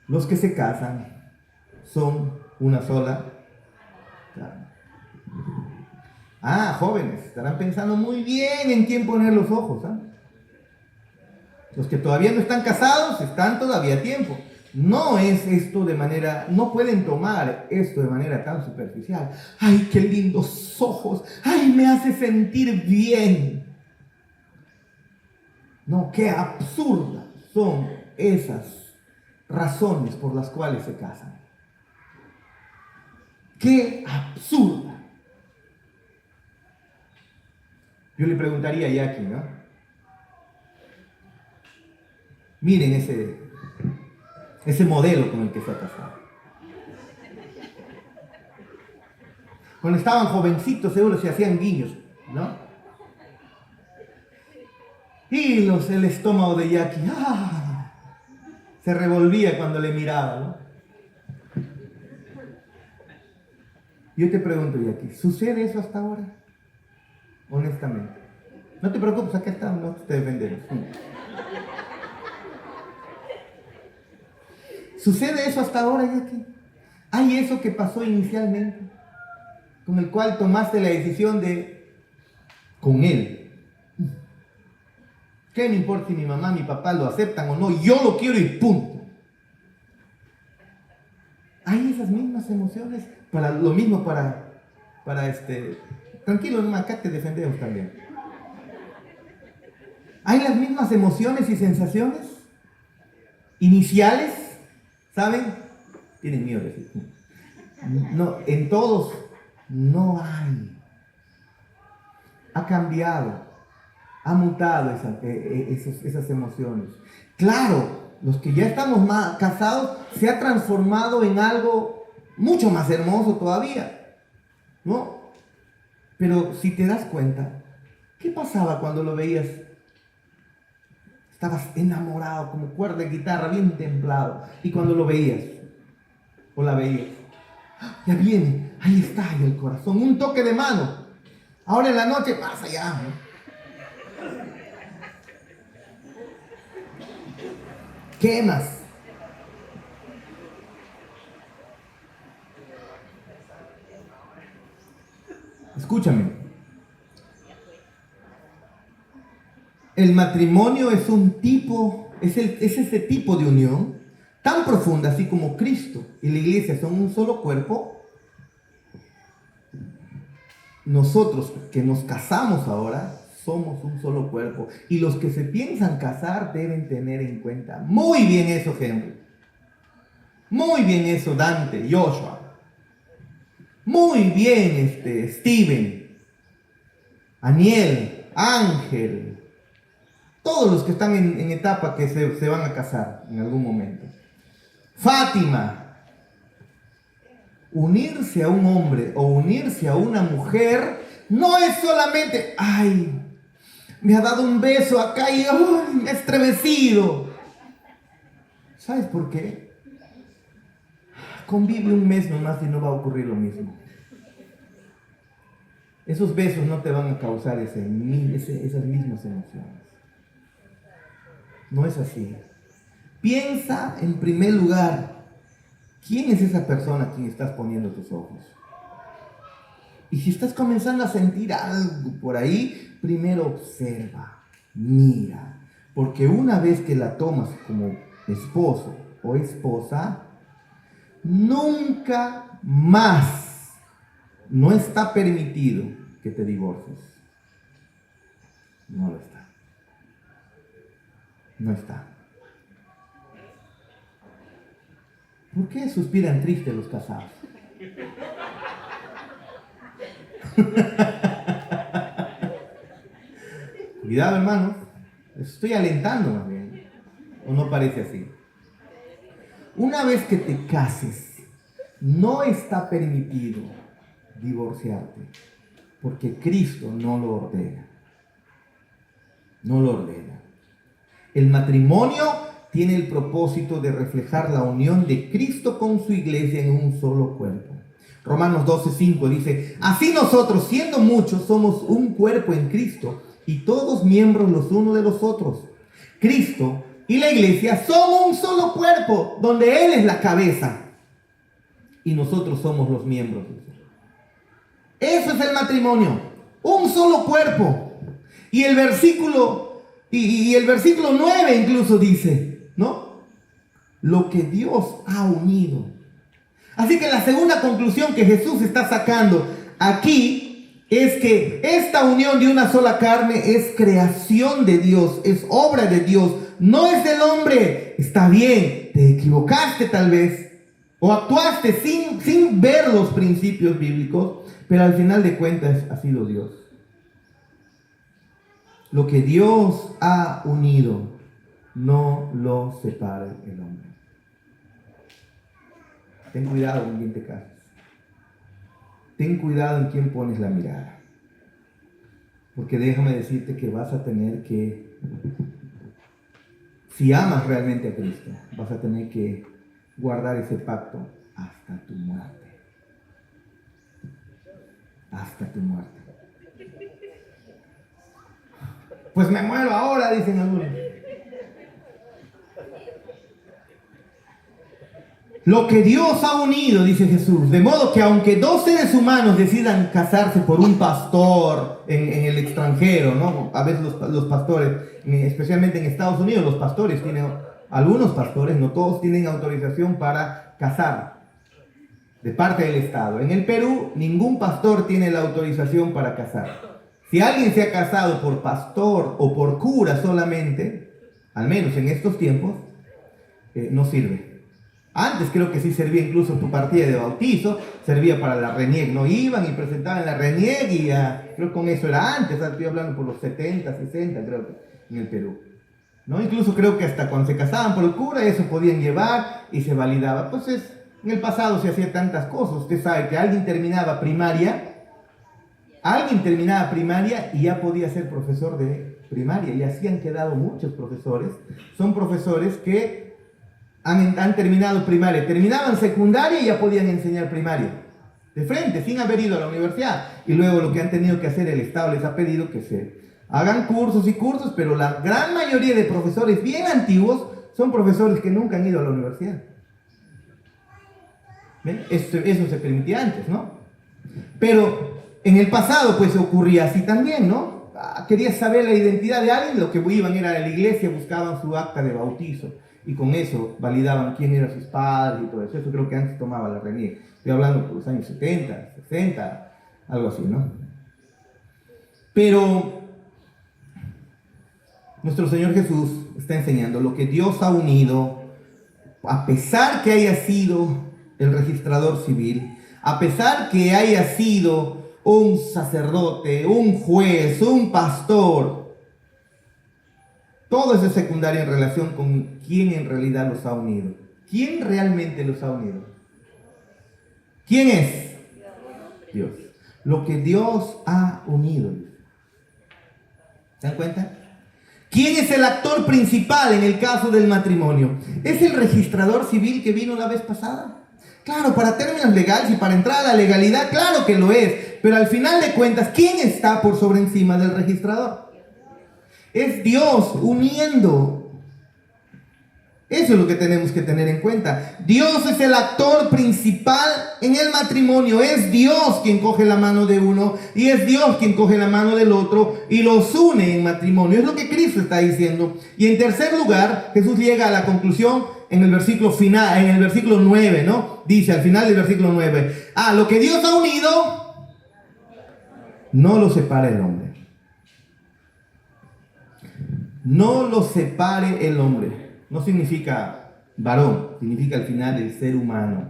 los que se casan son una sola carne. Jóvenes, estarán pensando muy bien en quién poner los ojos. Los que todavía no están casados están todavía a tiempo. No es esto no pueden tomar esto de manera tan superficial. ¡Ay, qué lindos ojos! ¡Ay, me hace sentir bien! No, qué absurdas son esas razones por las cuales se casan. ¡Qué absurda! Yo le preguntaría a Jackie, ¿no? Miren ese modelo con el que se ha casado. Cuando estaban jovencitos seguro se hacían guiños, ¿no? Y el estómago de Jackie se revolvía cuando le miraba, ¿no? Yo te pregunto, Jackie, ¿sucede eso hasta ahora? Honestamente. No te preocupes, acá estamos, no te defendemos. ¿Sucede eso hasta ahora, Jackie? ¿Hay eso que pasó inicialmente? Con el cual tomaste la decisión con él. ¿Qué me importa si mi mamá, mi papá lo aceptan o no? Yo lo quiero y punto. ¿Hay esas mismas emociones? Lo mismo para tranquilo, acá te defendemos también. ¿Hay las mismas emociones y sensaciones iniciales? ¿Saben? Tienen miedo de decir. No, en todos no hay. Ha cambiado, ha mutado esas emociones. Claro, los que ya estamos casados se ha transformado en algo mucho más hermoso todavía, ¿no? Pero si te das cuenta, ¿qué pasaba cuando lo veías? Estabas enamorado, como cuerda de guitarra, bien templado. Y cuando lo veías, o la veías, ya viene, ahí está el corazón, un toque de mano. Ahora en la noche pasa ya, ¿no? quemas. Escúchame. El matrimonio es ese tipo de unión tan profunda, así como Cristo y la iglesia son un solo cuerpo. Nosotros que nos casamos ahora somos un solo cuerpo, y los que se piensan casar deben tener en cuenta muy bien eso, Henry, muy bien eso, Dante, Joshua, muy bien Steven, Aniel, Ángel, todos los que están en etapa que se van a casar en algún momento. Fátima. Unirse a un hombre o unirse a una mujer no es solamente, ay, me ha dado un beso acá y me he estremecido. ¿Sabes por qué? Convive un mes nomás y no va a ocurrir lo mismo. Esos besos no te van a causar esas mismas emociones. No es así. Piensa en primer lugar, ¿quién es esa persona a quien estás poniendo tus ojos? Y si estás comenzando a sentir algo por ahí, primero observa, mira. Porque una vez que la tomas como esposo o esposa, nunca más no está permitido que te divorcies. No lo está. No está. ¿Por qué suspiran tristes los casados? Cuidado, hermanos. Estoy alentando más bien. ¿O no parece así? Una vez que te cases, no está permitido divorciarte, porque Cristo no lo ordena. No lo ordena. El matrimonio tiene el propósito de reflejar la unión de Cristo con su iglesia en un solo cuerpo. Romanos 12:5 dice, así nosotros, siendo muchos, somos un cuerpo en Cristo y todos miembros los unos de los otros. Cristo y la iglesia son un solo cuerpo, donde Él es la cabeza y nosotros somos los miembros. Eso es el matrimonio, un solo cuerpo. Y el versículo 9 incluso dice, ¿no? Lo que Dios ha unido. Así que la segunda conclusión que Jesús está sacando aquí es que esta unión de una sola carne es creación de Dios, es obra de Dios, no es del hombre. Está bien, te equivocaste tal vez, o actuaste sin ver los principios bíblicos, pero al final de cuentas ha sido Dios. Lo que Dios ha unido, no lo separa el hombre. Ten cuidado con quién te casas. Ten cuidado en quién pones la mirada. Porque déjame decirte que vas a tener que, si amas realmente a Cristo, vas a tener que guardar ese pacto hasta tu muerte. Hasta tu muerte. Pues me muero ahora, dicen algunos. Lo que Dios ha unido, dice Jesús, de modo que aunque dos seres humanos decidan casarse por un pastor en el extranjero, ¿no? A veces los pastores, especialmente en Estados Unidos, los pastores tienen, algunos pastores, no todos, tienen autorización para casar de parte del Estado. En el Perú, ningún pastor tiene la autorización para casar. Si alguien se ha casado por pastor o por cura solamente, al menos en estos tiempos, no sirve. Antes creo que sí servía incluso tu partida de bautizo, servía para la RENIEC, no iban y presentaban la RENIEC y creo que con eso era antes, estoy hablando por los 70, 60 creo que en el Perú. ¿No? Incluso creo que hasta cuando se casaban por el cura eso podían llevar y se validaba. Pues en el pasado se hacía tantas cosas, usted sabe que alguien terminaba primaria y ya podía ser profesor de primaria, y así han quedado muchos profesores, son profesores que han terminado primaria, terminaban secundaria y ya podían enseñar primaria, de frente, sin haber ido a la universidad. Y luego lo que han tenido que hacer, el Estado les ha pedido que se hagan cursos y cursos, pero la gran mayoría de profesores bien antiguos son profesores que nunca han ido a la universidad. ¿Ven? Eso se permitía antes, ¿no? Pero en el pasado pues ocurría así también, ¿no? Querías saber la identidad de alguien, lo que iban era a la iglesia, buscaban su acta de bautizo y con eso validaban quién eran sus padres y todo eso. Eso creo que antes tomaba la RENIEC. Estoy hablando por los años 70, 60, algo así, ¿no? Pero nuestro Señor Jesús está enseñando lo que Dios ha unido, a pesar que haya sido el registrador civil, a pesar que haya sido un sacerdote, un juez, un pastor, todo eso es secundario en relación con quién en realidad los ha unido. ¿Quién realmente los ha unido? ¿Quién es? Dios. Lo que Dios ha unido. ¿Se dan cuenta? ¿Quién es el actor principal en el caso del matrimonio? ¿Es el registrador civil que vino la vez pasada? Claro, para términos legales y para entrar a la legalidad, claro que lo es. Pero al final de cuentas, ¿quién está por sobre encima del registrador? Es Dios uniendo. Eso es lo que tenemos que tener en cuenta. Dios es el actor principal en el matrimonio. Es Dios quien coge la mano de uno y es Dios quien coge la mano del otro y los une en matrimonio. Es lo que Cristo está diciendo. Y en tercer lugar, Jesús llega a la conclusión en el versículo final, en el versículo 9, ¿no? Dice al final del versículo 9: lo que Dios ha unido, no lo separe el hombre. No lo separe el hombre. No significa varón, significa al final el ser humano.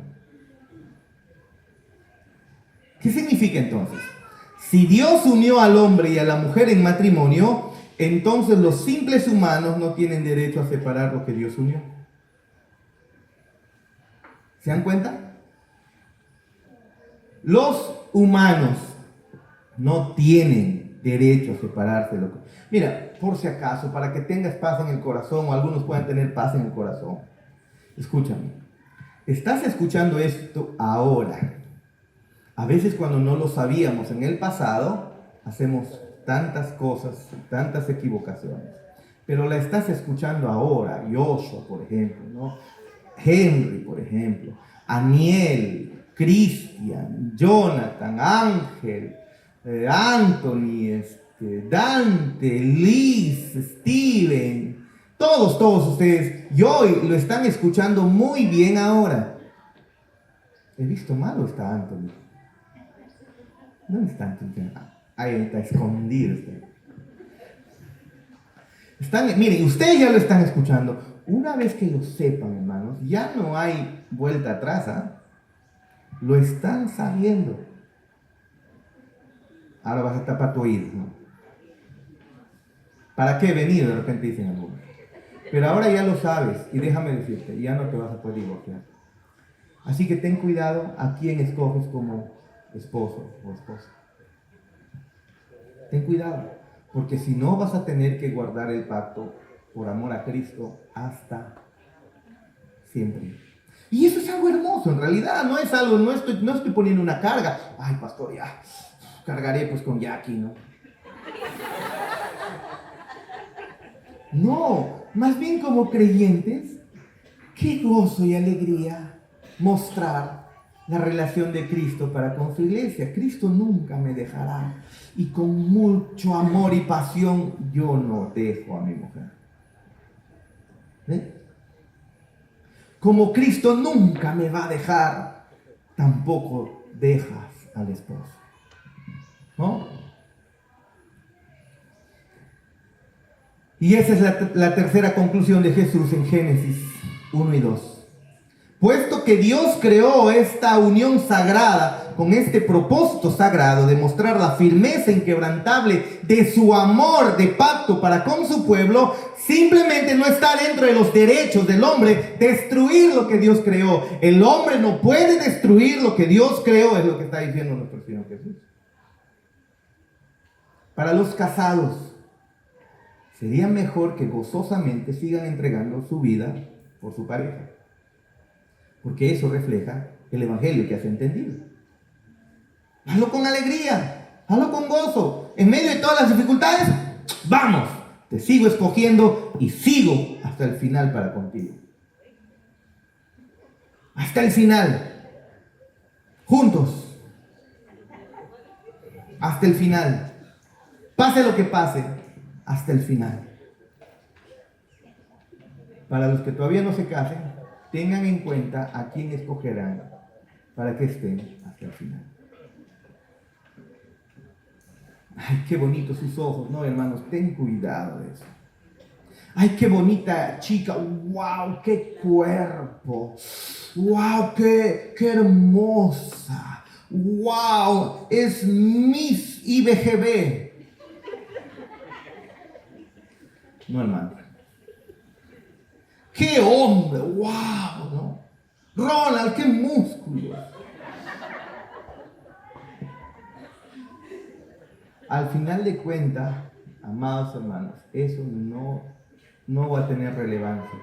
¿Qué significa entonces? Si Dios unió al hombre y a la mujer en matrimonio, entonces los simples humanos no tienen derecho a separar lo que Dios unió. ¿Se dan cuenta? Los humanos no tienen derecho a separarse de lo que... Mira, por si acaso, para que tengas paz en el corazón, o algunos puedan tener paz en el corazón, escúchame. Estás escuchando esto ahora. A veces cuando no lo sabíamos en el pasado, hacemos tantas cosas, tantas equivocaciones. Pero la estás escuchando ahora. Joshua, por ejemplo, ¿no? Henry, por ejemplo. Aniel, Cristian, Jonathan, Ángel, Anthony, Dante, Liz, Steven, todos ustedes, y hoy lo están escuchando muy bien ahora. He visto mal, ¿o está Anthony? ¿Dónde está Anthony? Ahí está escondido. Miren, ustedes ya lo están escuchando. Una vez que lo sepan, hermanos, ya no hay vuelta atrás, ¿ah? Lo están sabiendo. Ahora vas a tapar tu oído, ¿no? ¿Para qué he venido? De repente dicen algunos. Pero ahora ya lo sabes, y déjame decirte, ya no te vas a poder divorciar. Así que ten cuidado a quién escoges como esposo o esposa. Ten cuidado, porque si no vas a tener que guardar el pacto por amor a Cristo hasta siempre. Y eso es algo hermoso, en realidad, no es algo, no estoy poniendo una carga. Ay, pastor, ya, cargaré pues con Jackie, ¿no? No, más bien como creyentes, qué gozo y alegría mostrar la relación de Cristo para con su iglesia. Cristo nunca me dejará. Y con mucho amor y pasión yo no dejo a mi mujer. ¿Ven? Como Cristo nunca me va a dejar, tampoco dejas al esposo. ¿No? Y esa es la tercera conclusión de Jesús en Génesis 1 y 2. Puesto que Dios creó esta unión sagrada con este propósito sagrado de mostrar la firmeza inquebrantable de su amor de pacto para con su pueblo, simplemente no está dentro de los derechos del hombre destruir lo que Dios creó. El hombre no puede destruir lo que Dios creó, es lo que está diciendo nuestro Señor Jesús. Para los casados, sería mejor que gozosamente sigan entregando su vida por su pareja. Porque eso refleja el evangelio que has entendido. Hazlo con alegría, hazlo con gozo. En medio de todas las dificultades, vamos, Te sigo escogiendo y sigo hasta el final para contigo. Hasta el final. Juntos. Hasta el final. Pase lo que pase, hasta el final. Para los que todavía no se casen, tengan en cuenta a quién escogerán para que estén hasta el final. Ay, qué bonitos sus ojos, ¿no, hermanos? Ten cuidado de eso. Ay, qué bonita chica. ¡Wow! ¡Qué cuerpo! ¡Wow! ¡Qué hermosa! ¡Wow! Es Miss IBGB. No, hermano. ¡Qué hombre! ¡Wow! ¿No? Ronald, qué músculos. Al final de cuentas, amados hermanos, eso no va a tener relevancia.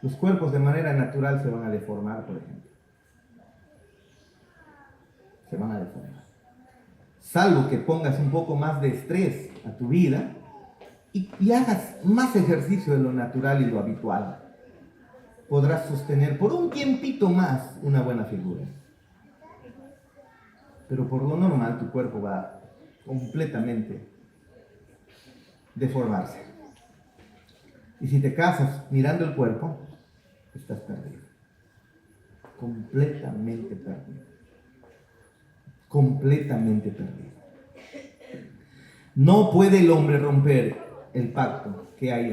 Los cuerpos de manera natural se van a deformar, por ejemplo. Se van a deformar. Salvo que pongas un poco más de estrés a tu vida y hagas más ejercicio de lo natural y lo habitual, podrás sostener por un tiempito más una buena figura. Pero por lo normal tu cuerpo va completamente deformarse. Y si te casas mirando el cuerpo, estás perdido. Completamente perdido. Completamente perdido. No puede el hombre romper el pacto que hay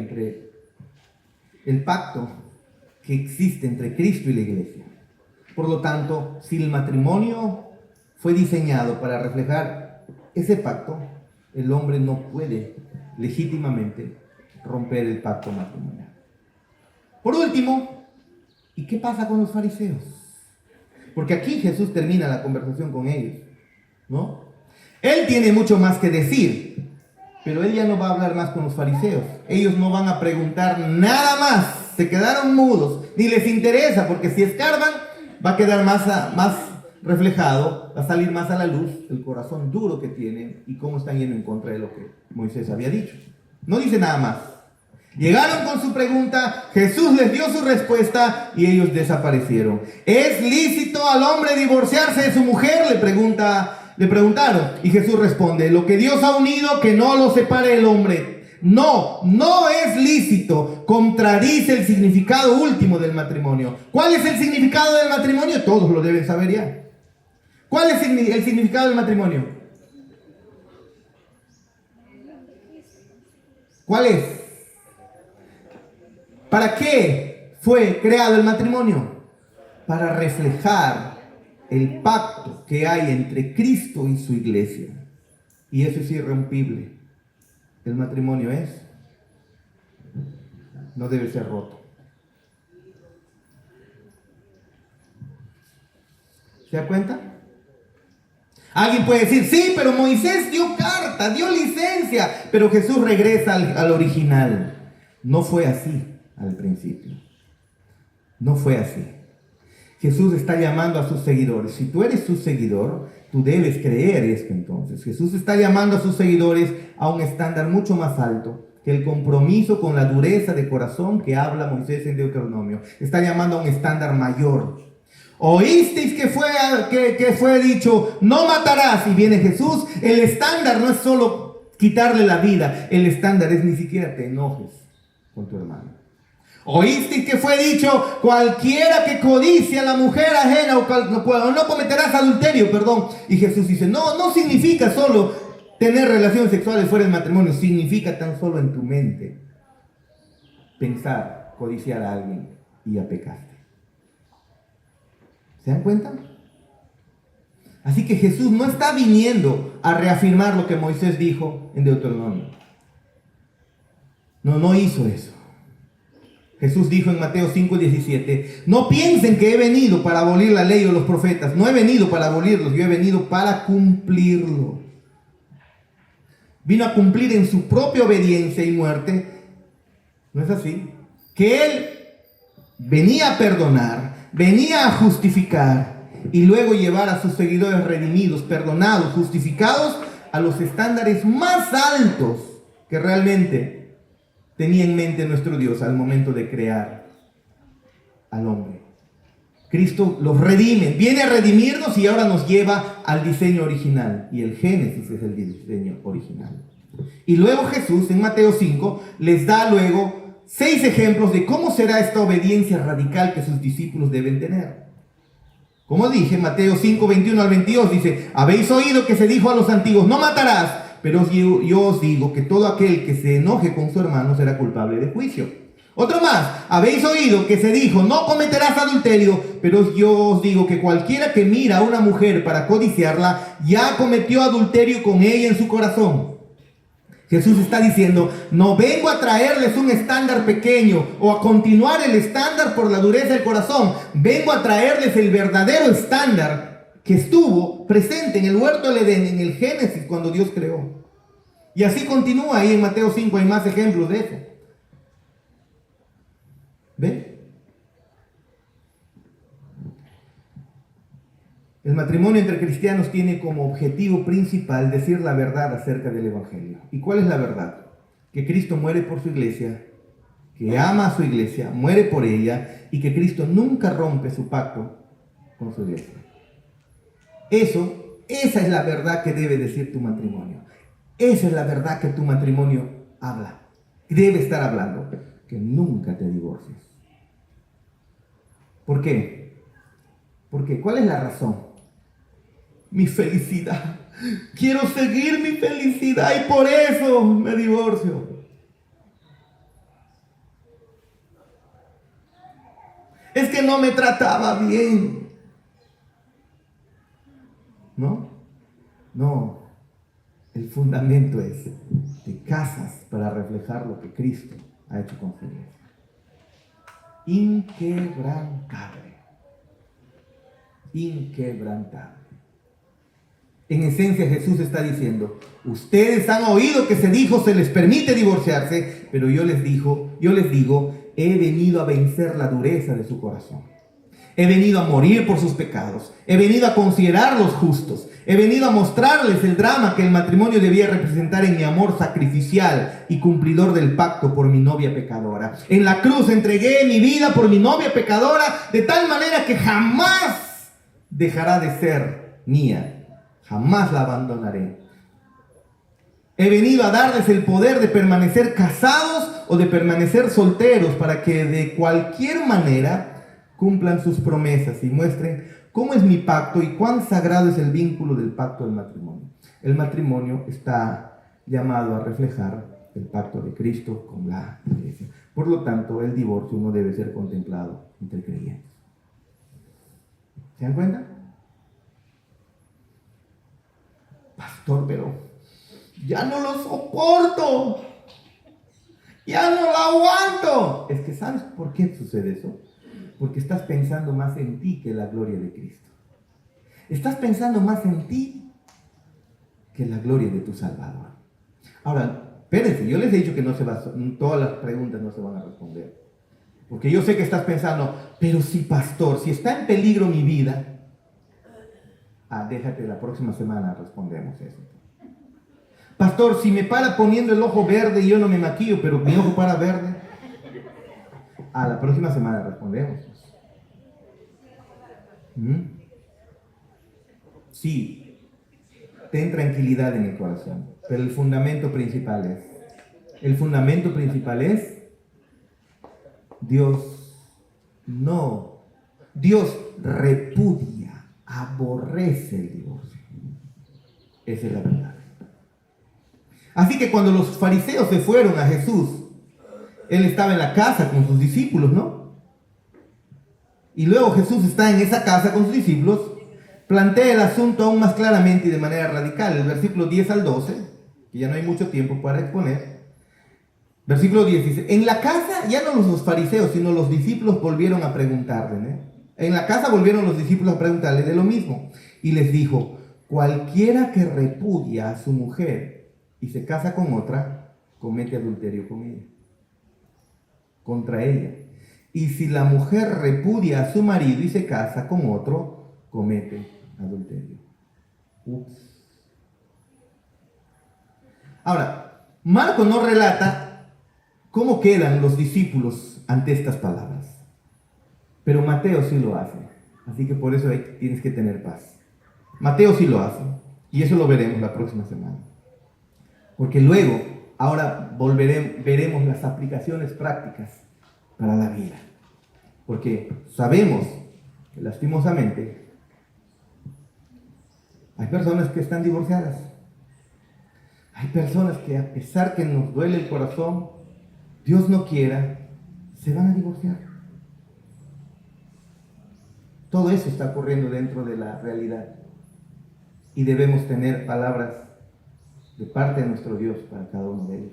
el pacto que existe entre Cristo y la iglesia. Por lo tanto, si el matrimonio fue diseñado para reflejar ese pacto, el hombre no puede legítimamente romper el pacto matrimonial. Por último, ¿y qué pasa con los fariseos? Porque aquí Jesús termina la conversación con ellos, ¿no? Él tiene mucho más que decir, pero él ya no va a hablar más con los fariseos. Ellos no van a preguntar nada más, se quedaron mudos, ni les interesa, porque si escarban, va a quedar más reflejado, va a salir más a la luz el corazón duro que tienen y cómo están yendo en contra de lo que Moisés había dicho. No dice nada más. Llegaron con su pregunta, Jesús les dio su respuesta y ellos desaparecieron. ¿Es lícito al hombre divorciarse de su mujer? Le preguntaron y Jesús responde, lo que Dios ha unido, que no lo separe el hombre. No es lícito. Contradice el significado último del matrimonio. ¿Cuál es el significado del matrimonio? Todos lo deben saber ya. ¿Cuál es el significado del matrimonio? ¿Cuál es? ¿Para qué fue creado el matrimonio? Para reflejar el pacto que hay entre Cristo y su iglesia. Y eso es irrompible. El matrimonio no debe ser roto. ¿Se da cuenta? Alguien puede decir, sí, pero Moisés dio carta, dio licencia, pero Jesús regresa al original. No fue así al principio. No fue así. Jesús está llamando a sus seguidores. Si tú eres su seguidor, tú debes creer esto entonces. Jesús está llamando a sus seguidores a un estándar mucho más alto que el compromiso con la dureza de corazón que habla Moisés en Deuteronomio. Está llamando a un estándar mayor. Oísteis que fue dicho, no matarás, y viene Jesús. El estándar no es solo quitarle la vida, el estándar es ni siquiera te enojes con tu hermano. Oísteis que fue dicho, cualquiera que codicia a la mujer ajena o no cometerás adulterio, y Jesús dice, no significa solo tener relaciones sexuales fuera del matrimonio, significa tan solo en tu mente pensar, codiciar a alguien y ya pecaste. ¿Se dan cuenta? Así que Jesús no está viniendo a reafirmar lo que Moisés dijo en Deuteronomio. No hizo eso. Jesús dijo en Mateo 5:17, no piensen que he venido para abolir la ley o los profetas. No he venido para abolirlos, yo he venido para cumplirlos. Vino a cumplir en su propia obediencia y muerte. ¿No es así? Que Él venía a perdonar, venía a justificar y luego llevar a sus seguidores redimidos, perdonados, justificados a los estándares más altos que que realmente tenía en mente nuestro Dios al momento de crear al hombre. Cristo los redime, viene a redimirnos y ahora nos lleva al diseño original. Y el Génesis es el diseño original. Y luego Jesús en Mateo 5 les da luego 6 ejemplos de cómo será esta obediencia radical que sus discípulos deben tener. Como dije, Mateo 5, 21 al 22 dice: habéis oído que se dijo a los antiguos, no matarás, pero yo os digo que todo aquel que se enoje con su hermano será culpable de juicio. Otro más: habéis oído que se dijo, no cometerás adulterio, pero yo os digo que cualquiera que mira a una mujer para codiciarla, ya cometió adulterio con ella en su corazón. Jesús está diciendo, no vengo a traerles un estándar pequeño o a continuar el estándar por la dureza del corazón. Vengo a traerles el verdadero estándar que estuvo presente en el huerto del Edén, en el Génesis, cuando Dios creó. Y así continúa ahí en Mateo 5, hay más ejemplos de eso. ¿Ven? El matrimonio entre cristianos tiene como objetivo principal decir la verdad acerca del Evangelio. ¿Y cuál es la verdad? Que Cristo muere por su iglesia, que ama a su iglesia, muere por ella y que Cristo nunca rompe su pacto con su iglesia. Esa es la verdad que debe decir tu matrimonio. Esa es la verdad que tu matrimonio habla. Debe estar hablando. Que nunca te divorcies. ¿Por qué? Porque ¿cuál es la razón? Mi felicidad. Quiero seguir mi felicidad y por eso me divorcio. Es que no me trataba bien. ¿No? No. El fundamento es, te casas para reflejar lo que Cristo ha hecho con su iglesia. Inquebrantable. Inquebrantable. En esencia Jesús está diciendo, ustedes han oído que se dijo se les permite divorciarse, pero yo les digo, he venido a vencer la dureza de su corazón. He venido a morir por sus pecados. He venido a considerarlos justos. He venido a mostrarles el drama que el matrimonio debía representar en mi amor sacrificial y cumplidor del pacto por mi novia pecadora. En la cruz entregué mi vida por mi novia pecadora de tal manera que jamás dejará de ser mía. Jamás la abandonaré. He venido a darles el poder de permanecer casados o de permanecer solteros para que de cualquier manera cumplan sus promesas y muestren cómo es mi pacto y cuán sagrado es el vínculo del pacto del matrimonio. El matrimonio está llamado a reflejar el pacto de Cristo con la iglesia. Por lo tanto, el divorcio no debe ser contemplado entre creyentes. ¿Se dan cuenta? Pastor, pero ya no lo soporto. Ya no lo aguanto. Es que ¿sabes por qué sucede eso? Porque estás pensando más en ti que en la gloria de Cristo. Estás pensando más en ti que en la gloria de tu Salvador. Ahora, espérense, yo les he dicho que todas las preguntas no se van a responder. Porque yo sé que estás pensando, pero si pastor, si está en peligro mi vida, déjate, la próxima semana respondemos eso. Pastor, si me para poniendo el ojo verde y yo no me maquillo, pero mi ojo para verde, la próxima semana respondemos. Sí, ten tranquilidad en el corazón, pero el fundamento principal es Dios repudia, aborrece el divorcio. Esa es la verdad. Así que cuando los fariseos se fueron a Jesús, Él estaba en la casa con sus discípulos, ¿no? Y luego Jesús está en esa casa con sus discípulos, plantea el asunto aún más claramente y de manera radical. El versículo 10 al 12, que ya no hay mucho tiempo para exponer. Versículo 10 dice, en la casa ya no los fariseos, sino los discípulos volvieron a preguntarle, ¿no? En la casa volvieron los discípulos a preguntarle de lo mismo. Y les dijo, cualquiera que repudia a su mujer y se casa con otra, comete adulterio con ella, contra ella. Y si la mujer repudia a su marido y se casa con otro, comete adulterio. Ups. Ahora, Marco no relata cómo quedan los discípulos ante estas palabras, pero Mateo sí lo hace. Así que por eso tienes que tener paz. Mateo sí lo hace, y eso lo veremos la próxima semana. Porque luego, ahora veremos las aplicaciones prácticas para la vida. Porque sabemos que lastimosamente hay personas que están divorciadas. Hay personas que, a pesar que nos duele el corazón, Dios no quiera, se van a divorciar. Todo eso está ocurriendo dentro de la realidad. Y debemos tener palabras de parte de nuestro Dios para cada uno de ellos.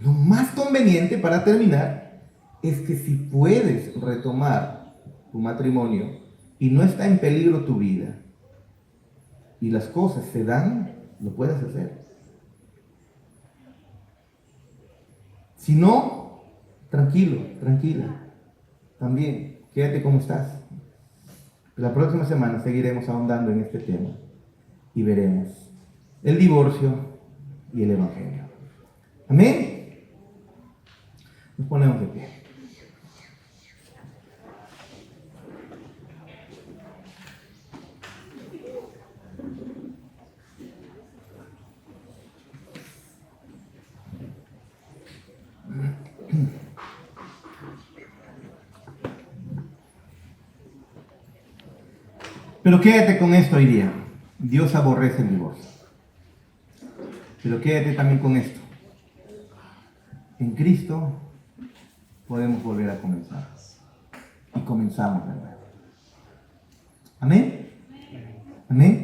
Lo más conveniente, para terminar, es que si puedes retomar tu matrimonio y no está en peligro tu vida, y las cosas se dan, lo puedes hacer. Si no, tranquilo, tranquila. También, quédate como estás. La próxima semana seguiremos ahondando en este tema y veremos el divorcio y el evangelio. Amén. Nos ponemos de pie. Pero quédate con esto hoy día. Dios aborrece el divorcio. Pero quédate también con esto. En Cristo podemos volver a comenzar. Y comenzamos de nuevo. Amén. Amén.